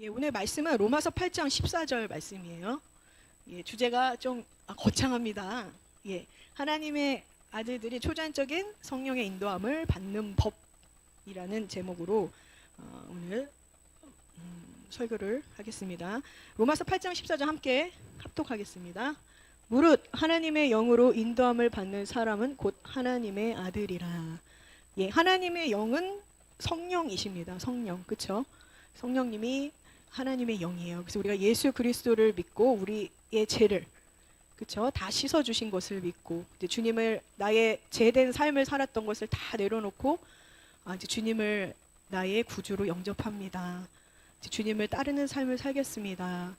오늘 말씀은 로마서 8장 14절 말씀이에요. 주제가 좀 거창합니다. 하나님의 아들들이 초자연적인 성령의 인도함을 받는 법이라는 제목으로 오늘 설교를 하겠습니다. 로마서 8장 14절 함께 합독하겠습니다. 무릇 하나님의 영으로 인도함을 받는 사람은 곧 하나님의 아들이라. 하나님의 영은 성령이십니다. 성령, 그렇죠? 성령님이 하나님의 영이에요. 그래서 우리가 예수 그리스도를 믿고 우리의 죄를, 그렇죠? 다 씻어 주신 것을 믿고 이제 주님을, 나의 죄된 삶을 살았던 것을 다 내려놓고 이제 주님을 나의 구주로 영접합니다. 이제 주님을 따르는 삶을 살겠습니다.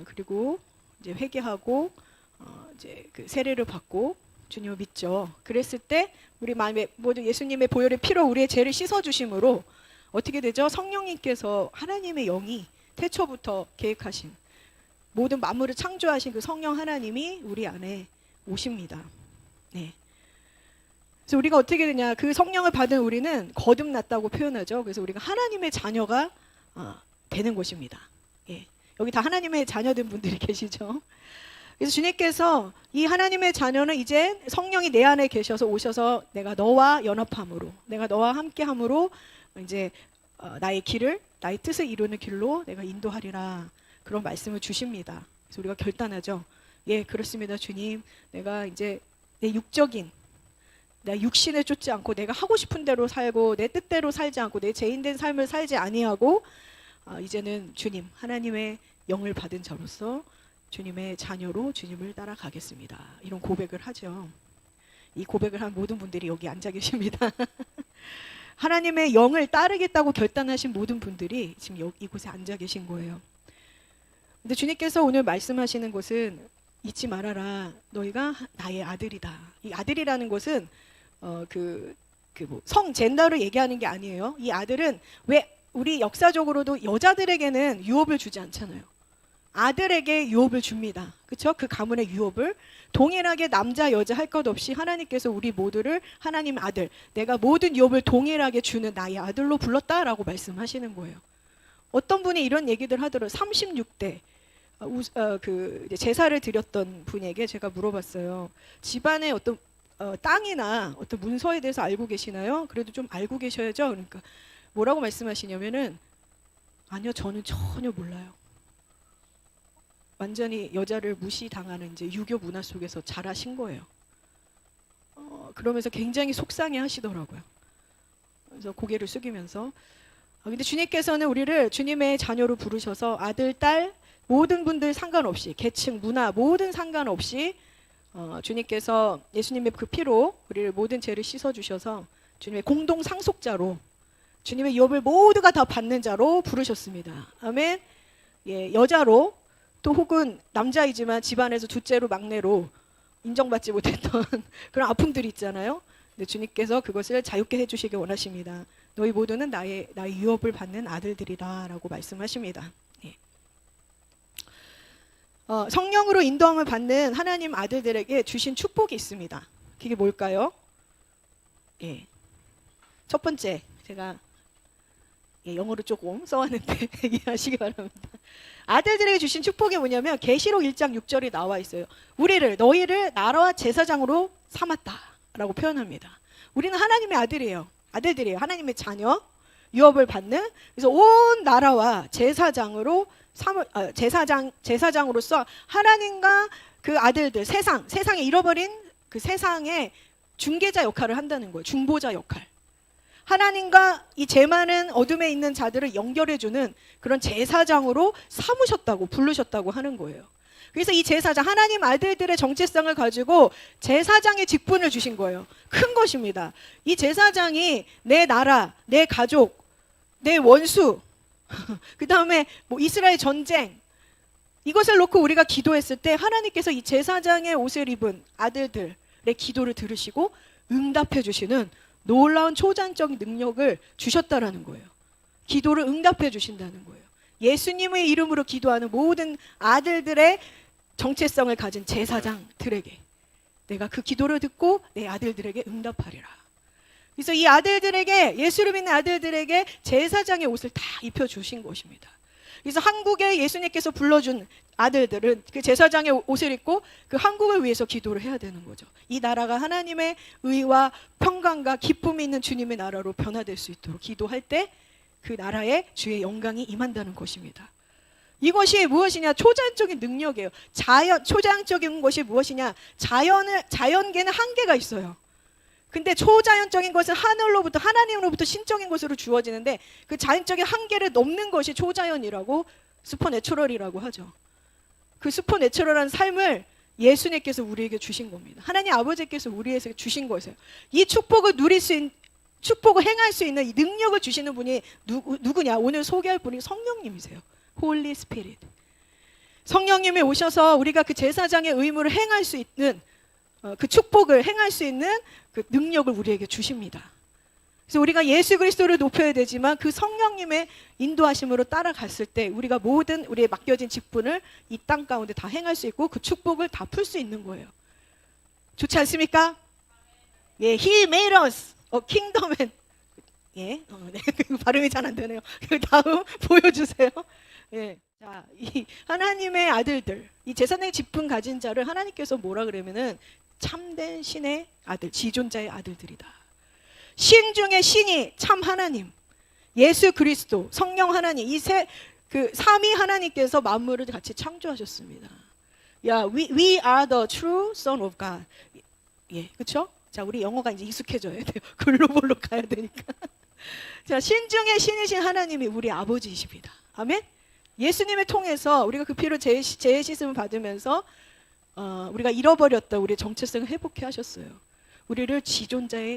그리고 이제 회개하고 이제 그 세례를 받고 주님을 믿죠. 그랬을 때 우리 마음에 모두 예수님의 보혈의 피로 우리의 죄를 씻어 주심으로 어떻게 되죠? 성령님께서, 하나님의 영이 태초부터 계획하신, 모든 만물을 창조하신 그 성령 하나님이 우리 안에 오십니다. 그래서 우리가 어떻게 되냐? 그 성령을 받은 우리는 거듭났다고 표현하죠. 그래서 우리가 하나님의 자녀가 되는 것입니다. 여기 다 하나님의 자녀된 분들이 계시죠. 그래서 주님께서 이 하나님의 자녀는 이제 성령이 내 안에 계셔서 오셔서 내가 너와 연합함으로, 내가 너와 함께함으로 이제 나의 길을, 나의 뜻을 이루는 길로 내가 인도하리라, 그런 말씀을 주십니다. 그래서 우리가 결단하죠. 그렇습니다, 주님. 내가 이제 내 육적인, 내가 육신을 쫓지 않고 내가 하고 싶은 대로 살고 내 뜻대로 살지 않고 내 죄인된 삶을 살지 아니하고 이제는 주님, 하나님의 영을 받은 자로서 주님의 자녀로 주님을 따라가겠습니다. 이런 고백을 하죠. 이 고백을 한 모든 분들이 여기 앉아 계십니다. 하나님의 영을 따르겠다고 결단하신 모든 분들이 지금 이곳에 앉아 계신 거예요. 근데 주님께서 오늘 말씀하시는 것은 잊지 말아라. 너희가 나의 아들이다. 이 아들이라는 것은 성 젠더를 얘기하는 게 아니에요. 이 아들은 왜 우리 역사적으로도 여자들에게는 유업을 주지 않잖아요. 아들에게 유업을 줍니다. 그렇죠? 그 가문의 유업을 동일하게 남자 여자 할 것 없이 하나님께서 우리 모두를 하나님 아들, 내가 모든 유업을 동일하게 주는 나의 아들로 불렀다라고 말씀하시는 거예요. 어떤 분이 이런 얘기들 하더라고요. 36대 제사를 드렸던 분에게 제가 물어봤어요. 집안에 어떤 땅이나 어떤 문서에 대해서 알고 계시나요? 그래도 좀 알고 계셔야죠. 그러니까 뭐라고 말씀하시냐면은, 아니요, 저는 전혀 몰라요. 완전히 여자를 무시당하는 이제 유교 문화 속에서 자라신 거예요. 그러면서 굉장히 속상해 하시더라고요. 그래서 고개를 숙이면서 근데 주님께서는 우리를 주님의 자녀로 부르셔서 아들, 딸, 모든 분들 상관없이, 계층, 문화 모든 상관없이 주님께서 예수님의 그 피로 우리를 모든 죄를 씻어주셔서 주님의 공동 상속자로, 주님의 유업을 모두가 다 받는 자로 부르셨습니다. 아멘. 여자로, 또 혹은 남자이지만 집안에서 둘째로, 막내로 인정받지 못했던 그런 아픔들이 있잖아요. 근데 주님께서 그것을 자유케 해주시길 원하십니다. 너희 모두는 나의 유업을 받는 아들들이라 라고 말씀하십니다. 성령으로 인도함을 받는 하나님 아들들에게 주신 축복이 있습니다. 그게 뭘까요? 첫 번째, 제가 영어로 조금 써왔는데 이해하시기 바랍니다. 아들들에게 주신 축복이 뭐냐면 계시록 1장 6절이 나와 있어요. 너희를 나라와 제사장으로 삼았다라고 표현합니다. 우리는 하나님의 아들들이에요. 하나님의 자녀, 유업을 받는. 그래서 온 나라와 제사장으로서 하나님과 그 아들들, 세상에 잃어버린 그 세상의 중개자 역할을 한다는 거예요. 중보자 역할. 하나님과 이 죄 많은 어둠에 있는 자들을 연결해주는 그런 제사장으로 삼으셨다고, 부르셨다고 하는 거예요. 그래서 이 제사장, 하나님 아들들의 정체성을 가지고 제사장의 직분을 주신 거예요. 큰 것입니다. 이 제사장이 내 나라, 내 가족, 내 원수, 그 다음에 이스라엘 전쟁, 이것을 놓고 우리가 기도했을 때 하나님께서 이 제사장의 옷을 입은 아들들의 기도를 들으시고 응답해 주시는 놀라운 초자연적인 능력을 주셨다라는 거예요. 기도를 응답해 주신다는 거예요. 예수님의 이름으로 기도하는 모든 아들들의 정체성을 가진 제사장들에게 내가 그 기도를 듣고 내 아들들에게 응답하리라. 그래서 이 아들들에게, 예수를 믿는 아들들에게 제사장의 옷을 다 입혀주신 것입니다. 그래서 한국에 예수님께서 불러준 아들들은 그 제사장의 옷을 입고 그 한국을 위해서 기도를 해야 되는 거죠. 이 나라가 하나님의 의와 평강과 기쁨이 있는 주님의 나라로 변화될 수 있도록 기도할 때 그 나라에 주의 영광이 임한다는 것입니다. 이것이 무엇이냐? 초자연적인 능력이에요. 초자연적인 것이 무엇이냐? 자연계는 한계가 있어요. 근데 초자연적인 것은 하늘로부터, 하나님으로부터 신적인 것으로 주어지는데 그 자연적인 한계를 넘는 것이 초자연이라고, 슈퍼내추럴이라고 하죠. 그 슈퍼내추럴한 삶을 예수님께서 우리에게 주신 겁니다. 하나님 아버지께서 우리에게 주신 것이에요. 이 축복을 축복을 행할 수 있는 이 능력을 주시는 분이 누구냐? 오늘 소개할 분이 성령님이세요. Holy Spirit. 성령님이 오셔서 우리가 그 제사장의 의무를 행할 수 있는 그 축복을 행할 수 있는 그 능력을 우리에게 주십니다. 그래서 우리가 예수 그리스도를 높여야 되지만 그 성령님의 인도하심으로 따라갔을 때 우리가 모든 우리의 맡겨진 직분을 이 땅 가운데 다 행할 수 있고 그 축복을 다 풀 수 있는 거예요. 좋지 않습니까? 예, He made us a kingdom and 네, 발음이 잘 안 되네요. 그 다음 보여주세요. 예, 자, 이 하나님의 아들들, 이 제사장의 직분 가진 자를 하나님께서 뭐라 그러면은 참된 신의 아들, 지존자의 아들들이다. 신 중에 신이 참 하나님, 예수 그리스도, 성령 하나님, 이 삼위 하나님께서 만물을 같이 창조하셨습니다. 야, we are the true son of God. 예, 그렇죠? 자, 우리 영어가 이제 익숙해져야 돼요. 글로벌로 가야 되니까. 자, 신 중에 신이신 하나님이 우리 아버지이십니다. 아멘. 예수님을 통해서 우리가 그 피로 죄의 씻음을 받으면서 우리가 잃어버렸던 우리의 정체성을 회복해 하셨어요. 우리를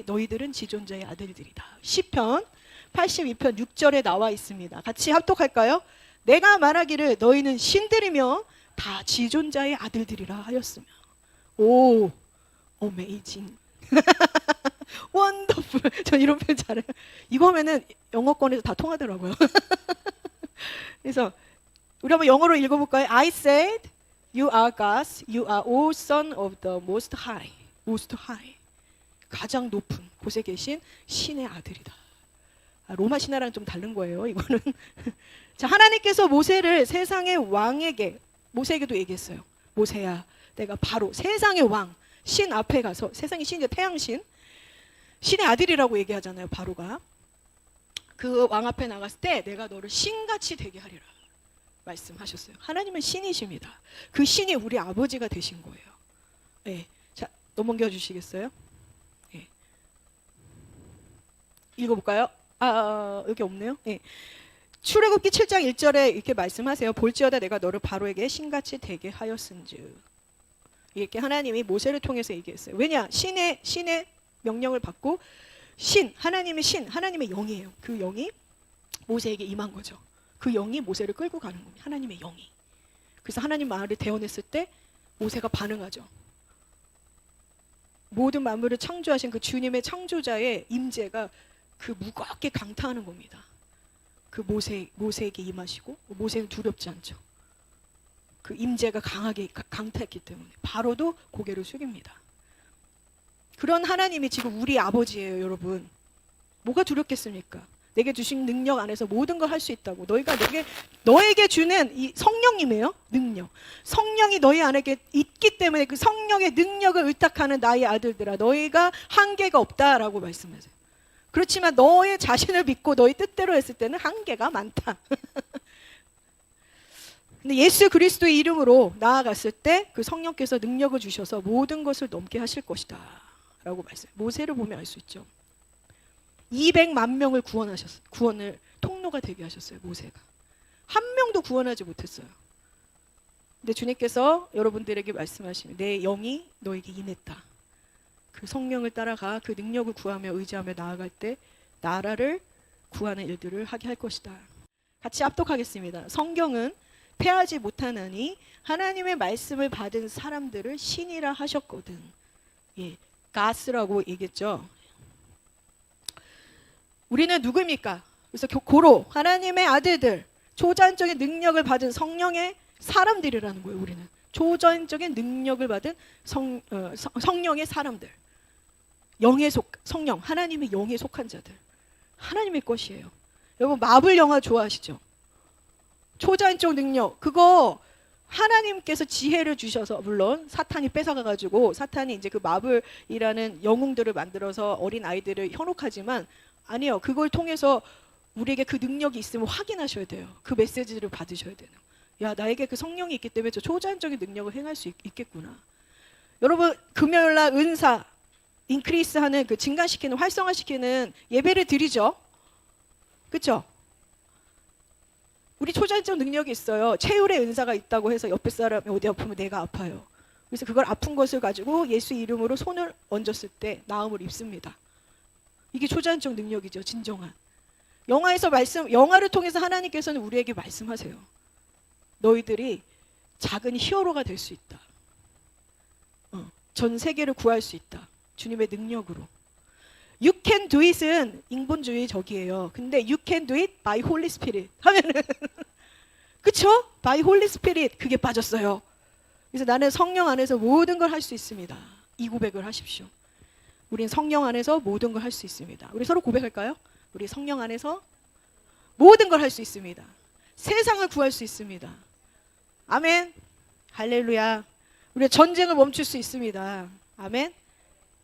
너희들은 지존자의 아들들이다. 시편 82편 6절에 나와 있습니다. 같이 합독할까요? 내가 말하기를 너희는 신들이며 다 지존자의 아들들이라 하였으며. 오, 어메이징. 원더풀. 전 이런 표현 잘해요. 이거 하면은 영어권에서 다 통하더라고요. 그래서 우리 한번 영어로 읽어볼까요? I said you are gods, you are all son of the most high. most high. 가장 높은 곳에 계신 신의 아들이다. 로마 신화랑 좀 다른 거예요, 이거는. 자, 하나님께서 모세를 세상의 왕에게, 모세에게도 얘기했어요. 모세야, 내가 바로 세상의 왕, 신 앞에 가서, 세상의 신이죠, 태양신, 신의 아들이라고 얘기하잖아요, 바로가. 그 왕 앞에 나갔을 때 내가 너를 신같이 되게 하리라 말씀하셨어요. 하나님은 신이십니다. 그 신이 우리 아버지가 되신 거예요. 네. 자, 넘겨 주시겠어요? 네. 읽어볼까요? 여기 없네요. 네. 출애굽기 7장 1절에 이렇게 말씀하세요. 볼지어다 내가 너를 바로에게 신같이 되게 하였은즉. 이렇게 하나님이 모세를 통해서 얘기했어요. 왜냐? 신의 명령을 받고 하나님의 영이에요. 그 영이 모세에게 임한 거죠. 그 영이 모세를 끌고 가는 겁니다. 하나님의 영이. 그래서 하나님 말을 대언했을 때 모세가 반응하죠. 모든 만물을 창조하신 그 주님의 창조자의 임재가 그 무겁게 강타하는 겁니다. 그 모세에게 임하시고 모세는 두렵지 않죠. 그 임재가 강하게 강타했기 때문에 바로도 고개를 숙입니다. 그런 하나님이 지금 우리 아버지예요, 여러분. 뭐가 두렵겠습니까? 내게 주신 능력 안에서 모든 걸 할 수 있다고. 너에게 주는 이 성령님이에요, 능력. 성령이 너희 안에 있기 때문에 그 성령의 능력을 의탁하는 나의 아들들아, 너희가 한계가 없다라고 말씀하세요. 그렇지만 너의 자신을 믿고 너의 뜻대로 했을 때는 한계가 많다. 근데 예수 그리스도의 이름으로 나아갔을 때 그 성령께서 능력을 주셔서 모든 것을 넘게 하실 것이다 라고 말씀. 모세를 보면 알 수 있죠. 200만 명을 구원을 통로가 되게 하셨어요, 모세가. 한 명도 구원하지 못했어요. 근데 주님께서 여러분들에게 말씀하시면 내 영이 너에게 임했다. 그 성령을 따라가 그 능력을 구하며 의지하며 나아갈 때 나라를 구하는 일들을 하게 할 것이다. 같이 합독하겠습니다. 성경은 패하지 못하나니 하나님의 말씀을 받은 사람들을 신이라 하셨거든. 예, 가스라고 얘기했죠. 우리는 누구입니까? 그래서 고로 하나님의 아들들, 초자연적인 능력을 받은 성령의 사람들이라는 거예요. 우리는 초자연적인 능력을 받은 성령의 사람들, 성령, 하나님의 영에 속한 자들, 하나님의 것이에요. 여러분 마블 영화 좋아하시죠? 초자연적 능력, 그거 하나님께서 지혜를 주셔서, 물론 사탄이 뺏어가가지고 사탄이 이제 그 마블이라는 영웅들을 만들어서 어린 아이들을 현혹하지만, 아니요, 그걸 통해서 우리에게 그 능력이 있음을 확인하셔야 돼요. 그 메시지를 받으셔야 되는. 야, 나에게 그 성령이 있기 때문에 저 초자연적인 능력을 행할 수 있겠구나. 여러분, 금요일날 은사 인크리스하는, 그 증가시키는, 활성화시키는 예배를 드리죠. 그렇죠? 우리 초자연적 능력이 있어요. 체율의 은사가 있다고 해서 옆에 사람이 어디 아프면 내가 아파요. 그래서 그걸 아픈 것을 가지고 예수 이름으로 손을 얹었을 때 나음을 입습니다. 이게 초자연적 능력이죠. 진정한. 영화에서 영화를 통해서 하나님께서는 우리에게 말씀하세요. 너희들이 작은 히어로가 될 수 있다. 전 세계를 구할 수 있다. 주님의 능력으로. You can do it은 인본주의적이에요. 근데 you can do it by Holy Spirit 하면은 그쵸? by Holy Spirit, 그게 빠졌어요. 그래서 나는 성령 안에서 모든 걸 할 수 있습니다. 이 고백을 하십시오. 우린 성령 안에서 모든 걸 할 수 있습니다. 우리 서로 고백할까요? 우리 성령 안에서 모든 걸 할 수 있습니다. 세상을 구할 수 있습니다. 아멘. 할렐루야. 우리가 전쟁을 멈출 수 있습니다. 아멘.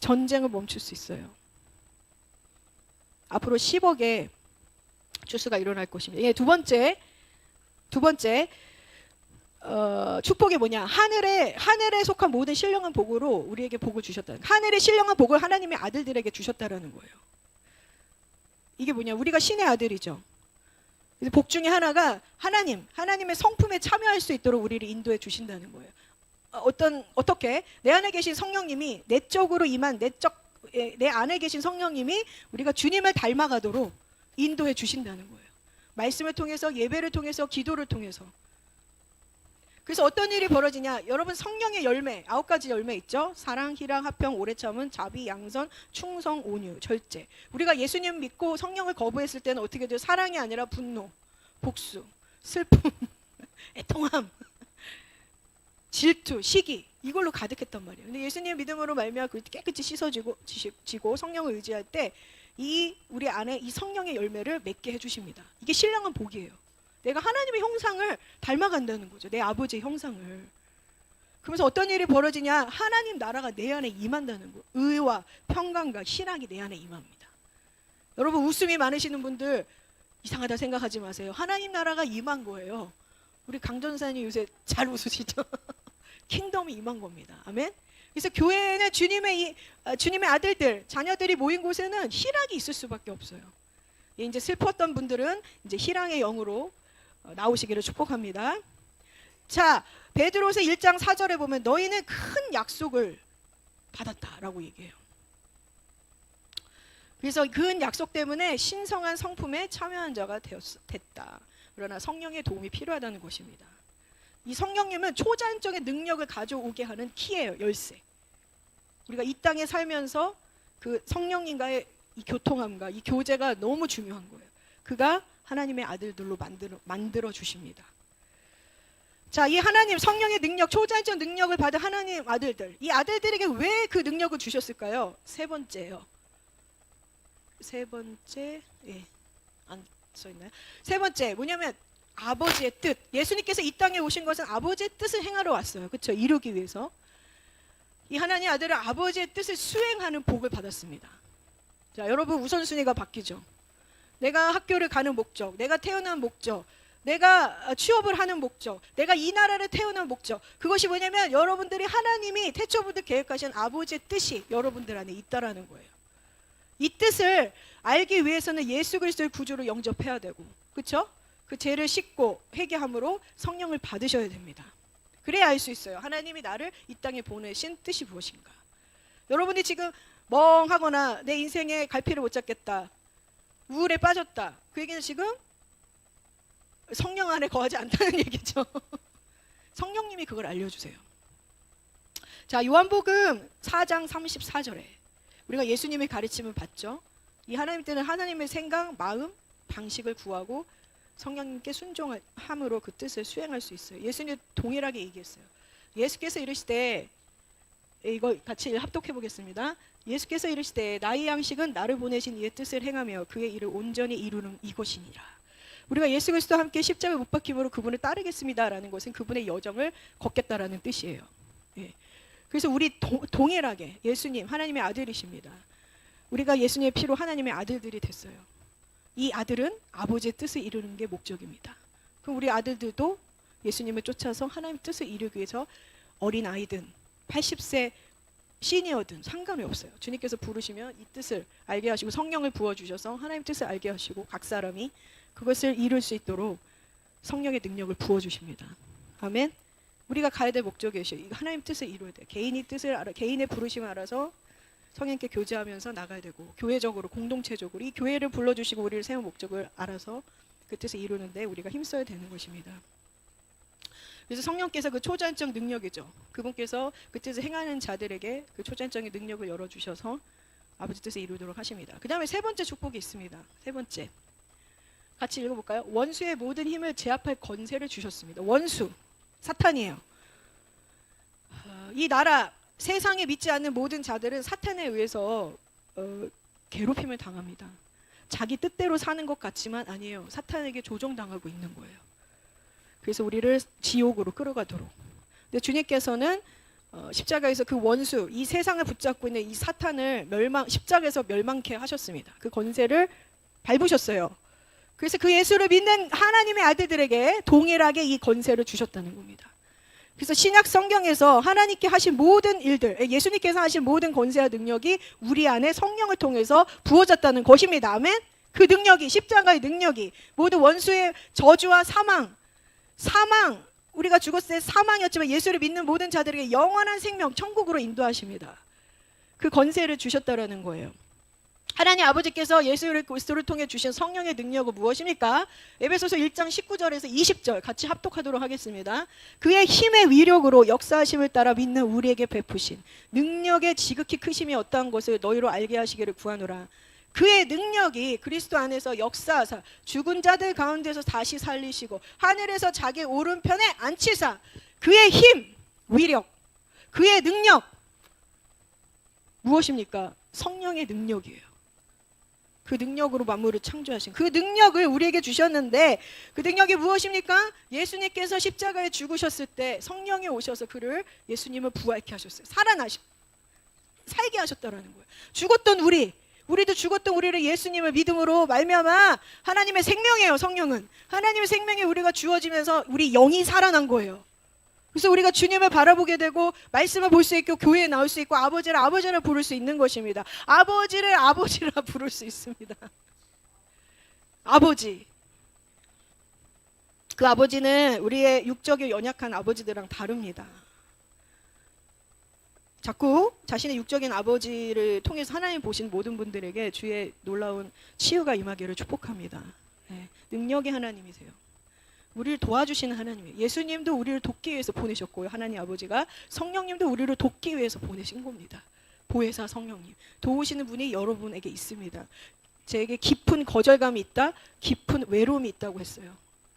전쟁을 멈출 수 있어요. 앞으로 10억의 주스가 일어날 것입니다. 예, 두 번째 축복이 뭐냐? 하늘에 속한 모든 신령한 복으로 우리에게 복을 주셨다. 하늘의 신령한 복을 하나님의 아들들에게 주셨다라는 거예요. 이게 뭐냐? 우리가 신의 아들이죠. 그래서 복 중에 하나가 하나님의 성품에 참여할 수 있도록 우리를 인도해 주신다는 거예요. 어떻게? 내 안에 계신 성령님이 내적으로 임한 내 안에 계신 성령님이 우리가 주님을 닮아가도록 인도해 주신다는 거예요. 말씀을 통해서, 예배를 통해서, 기도를 통해서. 그래서 어떤 일이 벌어지냐? 여러분, 성령의 열매 9가지 열매 있죠? 사랑, 희락, 화평, 오래 참음, 자비, 양선, 충성, 온유, 절제. 우리가 예수님 믿고 성령을 거부했을 때는 어떻게 돼요? 사랑이 아니라 분노, 복수, 슬픔, 애통함, 질투, 시기, 이걸로 가득했단 말이에요. 근데 예수님 믿음으로 말미암아 깨끗이 씻어지고 성령을 의지할 때 우리 안에 이 성령의 열매를 맺게 해주십니다. 이게 신령한 복이에요. 내가 하나님의 형상을 닮아간다는 거죠. 내 아버지의 형상을. 그러면서 어떤 일이 벌어지냐? 하나님 나라가 내 안에 임한다는 거. 의와 평강과 희락이 내 안에 임합니다. 여러분, 웃음이 많으시는 분들 이상하다 생각하지 마세요. 하나님 나라가 임한 거예요. 우리 강전사님 요새 잘 웃으시죠? 킹덤이 임한 겁니다. 아멘. 그래서 교회에는 주님의 아들들, 자녀들이 모인 곳에는 희락이 있을 수밖에 없어요. 이제 슬펐던 분들은 이제 희락의 영으로 나오시기를 축복합니다. 자, 베드로서 1장 4절에 보면 너희는 큰 약속을 받았다라고 얘기해요. 그래서 그 약속 때문에 신성한 성품에 참여한 자가 됐다. 그러나 성령의 도움이 필요하다는 것입니다. 이 성령님은 초자연적인 능력을 가져오게 하는 키예요. 열쇠. 우리가 이 땅에 살면서 그 성령님과의 이 교통함과 이 교제가 너무 중요한 거예요. 그가 하나님의 아들들로 만들어 주십니다. 자, 이 하나님 성령의 능력, 초자연적 능력을 받은 하나님 아들들, 이 아들들에게 왜 그 능력을 주셨을까요? 세 번째요. 예, 안 써있나요? 세 번째 뭐냐면 아버지의 뜻. 예수님께서 이 땅에 오신 것은 아버지의 뜻을 행하러 왔어요. 그렇죠? 이루기 위해서. 이 하나님 아들은 아버지의 뜻을 수행하는 복을 받았습니다. 자, 여러분, 우선순위가 바뀌죠. 내가 학교를 가는 목적, 내가 태어난 목적, 내가 취업을 하는 목적, 내가 이 나라를 태어난 목적, 그것이 뭐냐면 여러분들이 하나님이 태초부터 계획하신 아버지의 뜻이 여러분들 안에 있다라는 거예요. 이 뜻을 알기 위해서는 예수 그리스도의 구주로 영접해야 되고, 그렇죠? 그 죄를 씻고 회개함으로 성령을 받으셔야 됩니다. 그래야 알 수 있어요. 하나님이 나를 이 땅에 보내신 뜻이 무엇인가. 여러분이 지금 멍하거나 내 인생에 갈피를 못 잡겠다, 우울에 빠졌다, 그 얘기는 지금 성령 안에 거하지 않다는 얘기죠. 성령님이 그걸 알려주세요. 자, 요한복음 4장 34절에 우리가 예수님의 가르침을 받죠. 이 하나님 때는 하나님의 생각, 마음, 방식을 구하고 성령님께 순종함으로 그 뜻을 수행할 수 있어요. 예수님 동일하게 얘기했어요. 예수께서 이르시되, 이거 같이 합독해 보겠습니다. 예수께서 이르시되 나의 양식은 나를 보내신 이의 뜻을 행하며 그의 일을 온전히 이루는 이것이니라. 우리가 예수 그리스도와 함께 십자가에 못 박힘으로 그분을 따르겠습니다라는 것은 그분의 여정을 걷겠다라는 뜻이에요. 예. 그래서 우리 동일하게 예수님 하나님의 아들이십니다. 우리가 예수님의 피로 하나님의 아들들이 됐어요. 이 아들은 아버지의 뜻을 이루는 게 목적입니다. 그럼 우리 아들들도 예수님을 쫓아서 하나님의 뜻을 이루기 위해서 어린 아이든 80세 시니어든 상관이 없어요. 주님께서 부르시면 이 뜻을 알게 하시고 성령을 부어주셔서 하나님의 뜻을 알게 하시고 각 사람이 그것을 이룰 수 있도록 성령의 능력을 부어주십니다. 아멘. 우리가 가야 될 목적이 있어요. 하나님의 뜻을 이루어야 돼요. 개인의 뜻을 알아, 개인의 부르심을 알아서 성령께 교제하면서 나가야 되고 교회적으로 공동체적으로 이 교회를 불러주시고 우리를 세운 목적을 알아서 그 뜻을 이루는데 우리가 힘써야 되는 것입니다. 그래서 성령께서 그 초자연적 능력이죠. 그분께서 그 뜻을 행하는 자들에게 그 초자연적인 능력을 열어주셔서 아버지 뜻을 이루도록 하십니다. 그 다음에 세 번째 축복이 있습니다. 세 번째 같이 읽어볼까요? 원수의 모든 힘을 제압할 권세를 주셨습니다. 원수 사탄이에요. 이 나라 세상에 믿지 않는 모든 자들은 사탄에 의해서 괴롭힘을 당합니다. 자기 뜻대로 사는 것 같지만 아니에요. 사탄에게 조종당하고 있는 거예요. 그래서 우리를 지옥으로 끌어가도록. 근데 주님께서는 십자가에서 그 원수, 이 세상을 붙잡고 있는 이 사탄을 십자가에서 멸망케 하셨습니다. 그 권세를 밟으셨어요. 그래서 그 예수를 믿는 하나님의 아들들에게 동일하게 이 권세를 주셨다는 겁니다. 그래서 신약 성경에서 하나님께 하신 모든 일들, 예수님께서 하신 모든 권세와 능력이 우리 안에 성령을 통해서 부어졌다는 것입니다. 아멘? 그 능력이, 십자가의 능력이 모두 원수의 저주와 사망, 우리가 죽었을 때 사망이었지만 예수를 믿는 모든 자들에게 영원한 생명, 천국으로 인도하십니다. 그 권세를 주셨다라는 거예요. 하나님 아버지께서 예수 그리스도를 통해 주신 성령의 능력은 무엇입니까? 에베소서 1장 19절에서 20절 같이 합독하도록 하겠습니다. 그의 힘의 위력으로 역사하심을 따라 믿는 우리에게 베푸신 능력의 지극히 크심이 어떠한 것을 너희로 알게 하시기를 구하노라. 그의 능력이 그리스도 안에서 역사하사 죽은 자들 가운데서 다시 살리시고 하늘에서 자기 오른편에 앉히사 그의 힘, 위력, 그의 능력 무엇입니까? 성령의 능력이에요. 그 능력으로 만물을 창조하신 그 능력을 우리에게 주셨는데 그 능력이 무엇입니까? 예수님께서 십자가에 죽으셨을 때 성령이 오셔서 그를 예수님을 부활케 하셨어요. 살게 하셨다라는 거예요. 죽었던 우리도 죽었던 우리를 예수님을 믿음으로 말미암아 하나님의 생명이에요. 성령은 하나님의 생명이 우리가 주어지면서 우리 영이 살아난 거예요. 그래서 우리가 주님을 바라보게 되고 말씀을 볼 수 있고 교회에 나올 수 있고 아버지를 부를 수 있는 것입니다. 아버지라 부를 수 있습니다. 아버지. 그 아버지는 우리의 육적이 연약한 아버지들랑 다릅니다. 자꾸 자신의 육적인 아버지를 통해서 하나님 보신 모든 분들에게 주의 놀라운 치유가 임하기를 축복합니다. 네, 능력의 하나님이세요. 우리를 도와주시는 하나님이에요. 예수님도 우리를 돕기 위해서 보내셨고요. 하나님 아버지가 성령님도 우리를 돕기 위해서 보내신 겁니다. 보혜사 성령님. 도우시는 분이 여러분에게 있습니다. 제게 깊은 거절감이 있다, 깊은 외로움이 있다고 했어요.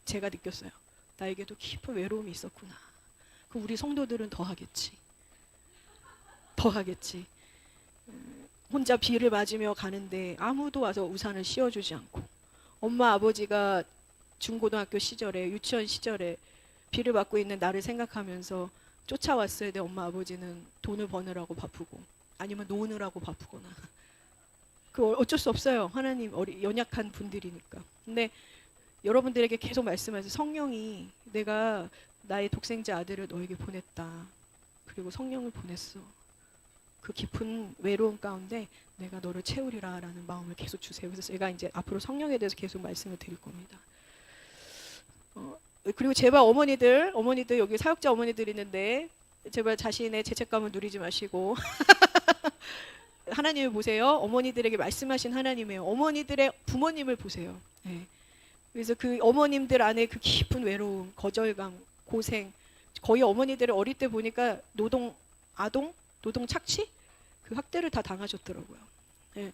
제가 느꼈어요. 나에게도 깊은 외로움이 있었구나. 그럼 우리 성도들은 더 하겠지. 혼자 비를 맞으며 가는데 아무도 와서 우산을 씌워주지 않고 엄마 아버지가 중고등학교 시절에 유치원 시절에 비를 맞고 있는 나를 생각하면서 쫓아왔어야 돼. 엄마 아버지는 돈을 버느라고 바쁘고 아니면 노느라고 바쁘거나 그 어쩔 수 없어요. 하나님 연약한 분들이니까. 근데 여러분들에게 계속 말씀하세요. 성령이 내가 나의 독생자 아들을 너에게 보냈다. 그리고 성령을 보냈어. 그 깊은 외로움 가운데 내가 너를 채우리라 라는 마음을 계속 주세요. 그래서 제가 이제 앞으로 성령에 대해서 계속 말씀을 드릴 겁니다. 그리고 제발 어머니들 여기 사역자 어머니들 있는데 제발 자신의 죄책감을 누리지 마시고 하나님을 보세요. 어머니들에게 말씀하신 하나님이에요. 어머니들의 부모님을 보세요. 네. 그래서 그 어머님들 안에 그 깊은 외로움, 거절감, 고생 거의 어머니들을 어릴 때 보니까 노동 착취? 그 학대를 다 당하셨더라고요. 네.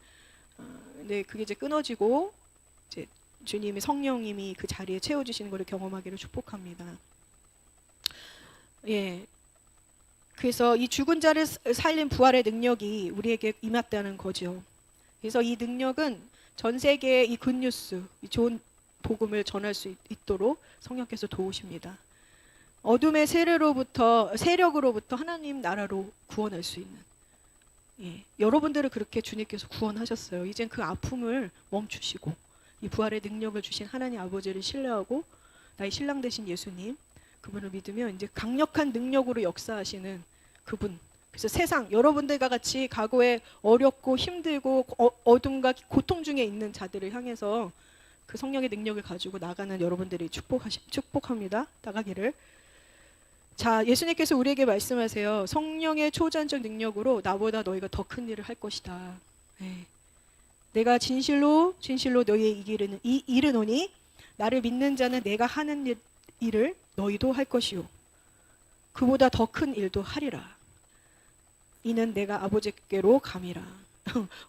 네, 그게 이제 끊어지고 이제 주님이 성령님이 그 자리에 채워주시는 것을 경험하기를 축복합니다. 예. 그래서 이 죽은 자를 살린 부활의 능력이 우리에게 임했다는 거죠. 그래서 이 능력은 전 세계의 이 굿뉴스, 이 좋은 복음을 전할 수 있도록 성령께서 도우십니다. 어둠의 세력으로부터 하나님 나라로 구원할 수 있는, 여러분들을 그렇게 주님께서 구원하셨어요. 이젠 그 아픔을 멈추시고 이 부활의 능력을 주신 하나님 아버지를 신뢰하고 나의 신랑 되신 예수님, 그분을 믿으면 이제 강력한 능력으로 역사하시는 그분. 그래서 세상 여러분들과 같이 과거에 어렵고 힘들고 어둠과 고통 중에 있는 자들을 향해서 그 성령의 능력을 가지고 나가는 여러분들이 축복합니다. 나가기를. 자, 예수님께서 우리에게 말씀하세요. 성령의 초자연적 능력으로 나보다 너희가 더 큰 일을 할 것이다. 내가 진실로 너희에게 이르노니 나를 믿는 자는 내가 하는 일을 너희도 할 것이요 그보다 더 큰 일도 하리라. 이는 내가 아버지께로 감이라.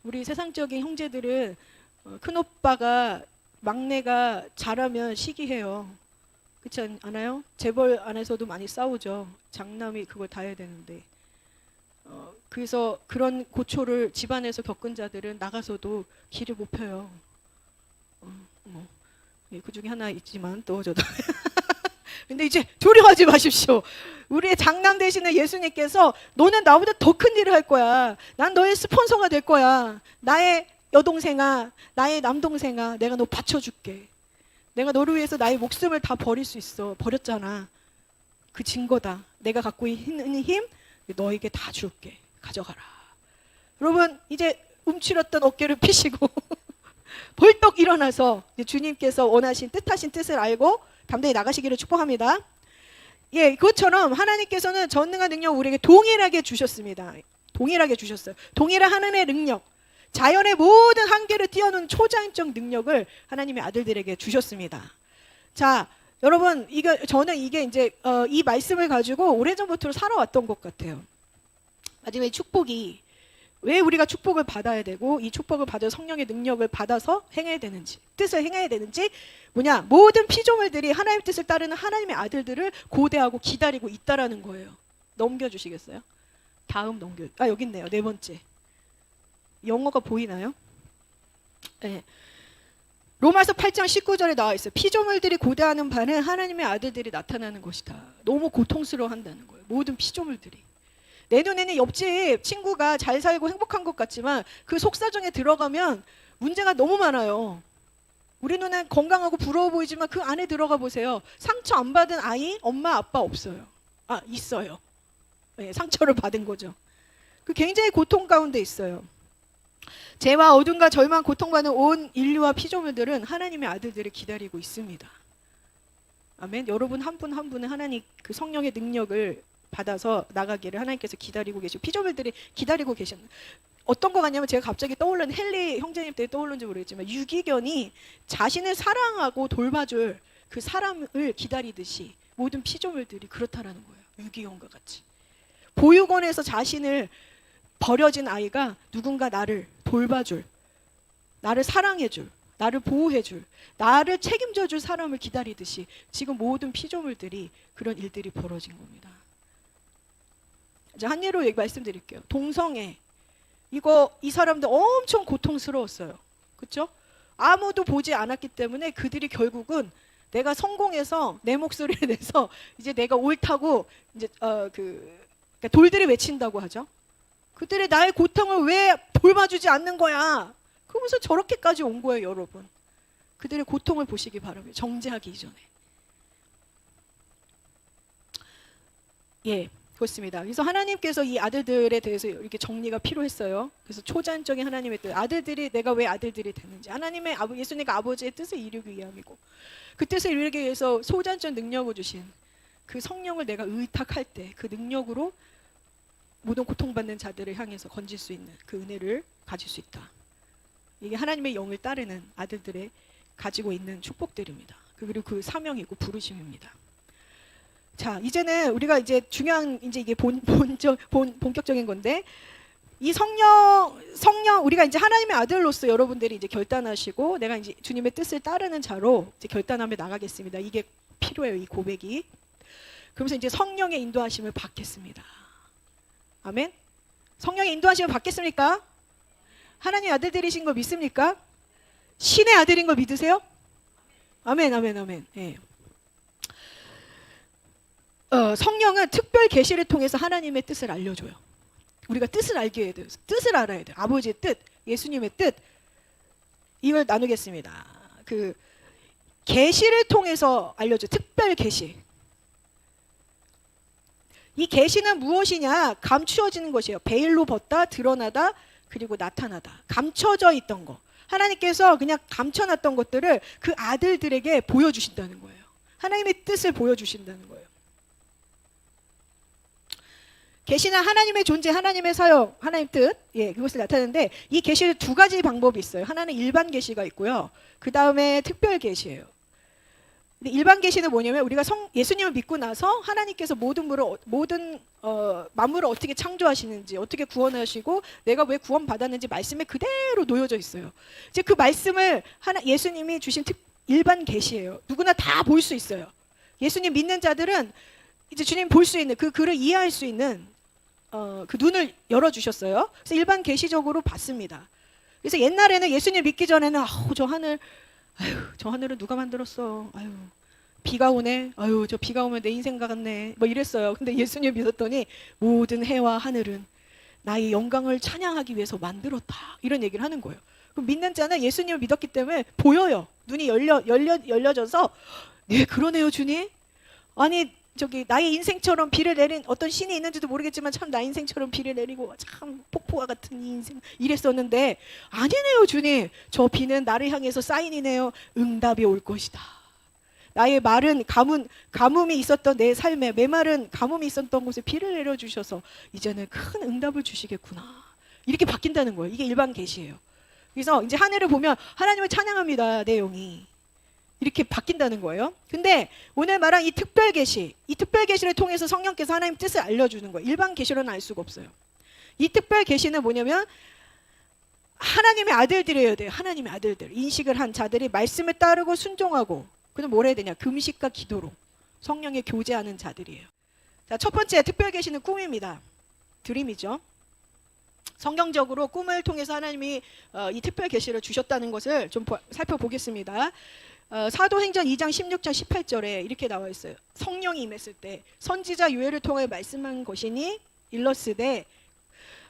우리 세상적인 형제들은 큰오빠가 막내가 잘하면 시기해요. 그렇지 않아요? 재벌 안에서도 많이 싸우죠. 장남이 그걸 다 해야 되는데. 그래서 그런 고초를 집안에서 겪은 자들은 나가서도 길을 못 펴요. 그 중에 하나 있지만 또 저도. 근데 이제 두려워하지 마십시오. 우리의 장남 되시는 예수님께서 너는 나보다 더 큰 일을 할 거야. 난 너의 스폰서가 될 거야. 나의 여동생아, 나의 남동생아, 내가 너 받쳐줄게. 내가 너를 위해서 나의 목숨을 다 버릴 수 있어. 버렸잖아. 그 증거다. 내가 갖고 있는 힘 너에게 다 줄게. 가져가라. 여러분 이제 움츠렸던 어깨를 펴시고 벌떡 일어나서 주님께서 원하신 뜻하신 뜻을 알고 담대히 나가시기를 축복합니다. 그것처럼 하나님께서는 전능한 능력 우리에게 동일하게 주셨습니다. 동일하게 주셨어요. 동일한 하나님의 능력, 자연의 모든 한계를 뛰어넘는 초자연적 능력을 하나님의 아들들에게 주셨습니다. 자, 여러분, 저는 이게 이제 이 말씀을 가지고 오래전부터 살아왔던 것 같아요. 마지막에 축복이 왜 우리가 축복을 받아야 되고 이 축복을 받아 성령의 능력을 받아서 행해야 되는지, 뜻을 행해야 되는지, 뭐냐, 모든 피조물들이 하나님의 뜻을 따르는 하나님의 아들들을 고대하고 기다리고 있다라는 거예요. 넘겨주시겠어요? 다음 여기 있네요. 4번째. 영어가 보이나요? 네. 로마서 8장 19절에 나와 있어요. 피조물들이 고대하는 바는 하나님의 아들들이 나타나는 것이다. 너무 고통스러워한다는 거예요. 모든 피조물들이. 내 눈에는 옆집 친구가 잘 살고 행복한 것 같지만 그 속사정에 들어가면 문제가 너무 많아요. 우리 눈엔 건강하고 부러워 보이지만 그 안에 들어가 보세요. 상처 안 받은 아이, 엄마, 아빠 없어요. 있어요. 상처를 받은 거죠. 그 굉장히 고통 가운데 있어요. 죄와 어둠과 절망, 고통받는 온 인류와 피조물들은 하나님의 아들들을 기다리고 있습니다. 아멘. 여러분 한 분 한 분은 하나님 그 성령의 능력을 받아서 나가기를 하나님께서 기다리고 계시고 피조물들이 기다리고 계시는. 어떤 거 같냐면 제가 갑자기 떠올른 헨리 형제님 때문에 떠올른지 모르겠지만 유기견이 자신을 사랑하고 돌봐줄 그 사람을 기다리듯이 모든 피조물들이 그렇다라는 거예요. 유기견과 같이. 보육원에서 자신을 버려진 아이가 누군가 나를 돌봐줄, 나를 사랑해줄, 나를 보호해줄, 나를 책임져줄 사람을 기다리듯이 지금 모든 피조물들이 그런 일들이 벌어진 겁니다. 한 예로 말씀드릴게요. 동성애. 이 사람들 엄청 고통스러웠어요. 그렇죠? 아무도 보지 않았기 때문에 그들이 결국은 내가 성공해서 내 목소리를 내서 이제 내가 옳다고 이제 그러니까 돌들이 외친다고 하죠. 그들의 나의 고통을 왜 돌봐주지 않는 거야? 그러면서 저렇게까지 온 거예요, 여러분. 그들의 고통을 보시기 바랍니다. 정죄하기 이전에. 그렇습니다. 그래서 하나님께서 이 아들들에 대해서 이렇게 정리가 필요했어요. 그래서 초자연적인 하나님의 뜻, 아들들이 내가 왜 아들들이 됐는지, 하나님의 예수님과 아버지의 뜻을 이루기 위함이고, 그 뜻을 이루기 위해서 초자연적 능력을 주신 그 성령을 내가 의탁할 때 그 능력으로 모든 고통받는 자들을 향해서 건질 수 있는 그 은혜를 가질 수 있다. 이게 하나님의 영을 따르는 아들들의 가지고 있는 축복들입니다. 그리고 그 사명이고 부르심입니다. 자, 이제는 우리가 이제 중요한 이제 이게 본격적인 건데, 이 성령 우리가 이제 하나님의 아들로서 여러분들이 이제 결단하시고 내가 이제 주님의 뜻을 따르는 자로 이제 결단하며 나가겠습니다. 이게 필요해요, 이 고백이. 그러면서 이제 성령의 인도하심을 받겠습니다. 아멘. 성령의 인도하심을 받겠습니까? 하나님 아들들이신 거 믿습니까? 신의 아들인 거 믿으세요? 아멘, 아멘, 아멘. 예. 성령은 특별 계시를 통해서 하나님의 뜻을 알려줘요. 우리가 뜻을 알게 해야 돼요. 뜻을 알아야 돼요. 아버지의 뜻, 예수님의 뜻. 이걸 나누겠습니다. 그 계시를 통해서 알려줘. 특별 계시. 이 계시는 무엇이냐? 감추어지는 것이에요. 베일로 벗다, 드러나다, 그리고 나타나다. 감춰져 있던 거. 하나님께서 그냥 감춰놨던 것들을 그 아들들에게 보여주신다는 거예요. 하나님의 뜻을 보여주신다는 거예요. 계시는 하나님의 존재, 하나님의 사역, 하나님 뜻, 예, 그것을 나타내는데 이 계시는 두 가지 방법이 있어요. 하나는 일반 계시가 있고요. 그 다음에 특별 계시예요. 근데 일반 계시는 뭐냐면 우리가 예수님을 믿고 나서 하나님께서 모든 만물을 어떻게 창조하시는지, 어떻게 구원하시고 내가 왜 구원 받았는지 말씀에 그대로 놓여져 있어요. 이제 그 말씀을 예수님이 주신 일반 계시예요. 누구나 다 볼 수 있어요. 예수님 믿는 자들은 이제 주님 볼 수 있는 그 글을 이해할 수 있는 그 눈을 열어주셨어요. 그래서 일반 계시적으로 봤습니다. 그래서 옛날에는 예수님 믿기 전에는 저 하늘은 누가 만들었어? 아유, 비가 오네. 아유, 저 비가 오면 내 인생 같네. 뭐 이랬어요. 근데 예수님 믿었더니 모든 해와 하늘은 나의 영광을 찬양하기 위해서 만들었다. 이런 얘기를 하는 거예요. 그럼 믿는 자는 예수님을 믿었기 때문에 보여요. 눈이 열려져서 네, 그러네요, 주님. 아니, 나의 인생처럼 비를 내린 어떤 신이 있는지도 모르겠지만 참 나 인생처럼 비를 내리고 참 폭포와 같은 이 인생 이랬었는데 아니네요, 주님. 저 비는 나를 향해서 사인이네요. 응답이 올 것이다. 나의 말은 가뭄이 있었던 내 삶에 메마른 가뭄이 있었던 곳에 비를 내려주셔서 이제는 큰 응답을 주시겠구나. 이렇게 바뀐다는 거예요. 이게 일반 계시예요. 그래서 이제 하늘을 보면 하나님을 찬양합니다. 내용이. 이렇게 바뀐다는 거예요. 근데 오늘 말한 이 특별 계시, 이 특별 계시를 통해서 성령께서 하나님 뜻을 알려주는 거예요. 일반 계시로는 알 수가 없어요. 이 특별 계시는 뭐냐면 하나님의 아들들이어야 돼요. 하나님의 아들들. 인식을 한 자들이 말씀을 따르고 순종하고, 그럼 뭘 해야 되냐? 금식과 기도로 성령에 교제하는 자들이에요. 자, 첫 번째 특별 계시는 꿈입니다. 드림이죠. 성경적으로 꿈을 통해서 하나님이 이 특별 계시를 주셨다는 것을 좀 살펴보겠습니다. 사도행전 2장 16절 18절에 이렇게 나와 있어요. 성령이 임했을 때 선지자 요엘을 통해 말씀한 것이니 일러스되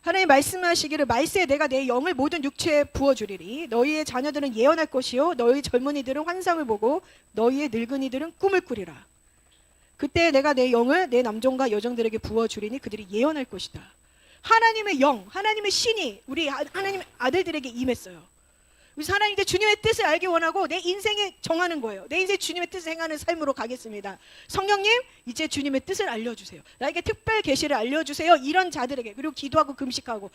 하나님 말씀하시기를 말세에 내가 내 영을 모든 육체에 부어주리니 너희의 자녀들은 예언할 것이요 너희 젊은이들은 환상을 보고 너희의 늙은이들은 꿈을 꾸리라. 그때 내가 내 영을 내 남종과 여종들에게 부어주리니 그들이 예언할 것이다. 하나님의 영, 하나님의 신이 우리 하나님의 아들들에게 임했어요. 그래서 하나님 이제 주님의 뜻을 알기 원하고 내 인생에 정하는 거예요. 내 인생 주님의 뜻을 행하는 삶으로 가겠습니다. 성령님 이제 주님의 뜻을 알려주세요. 나에게 특별 계시를 알려주세요. 이런 자들에게, 그리고 기도하고 금식하고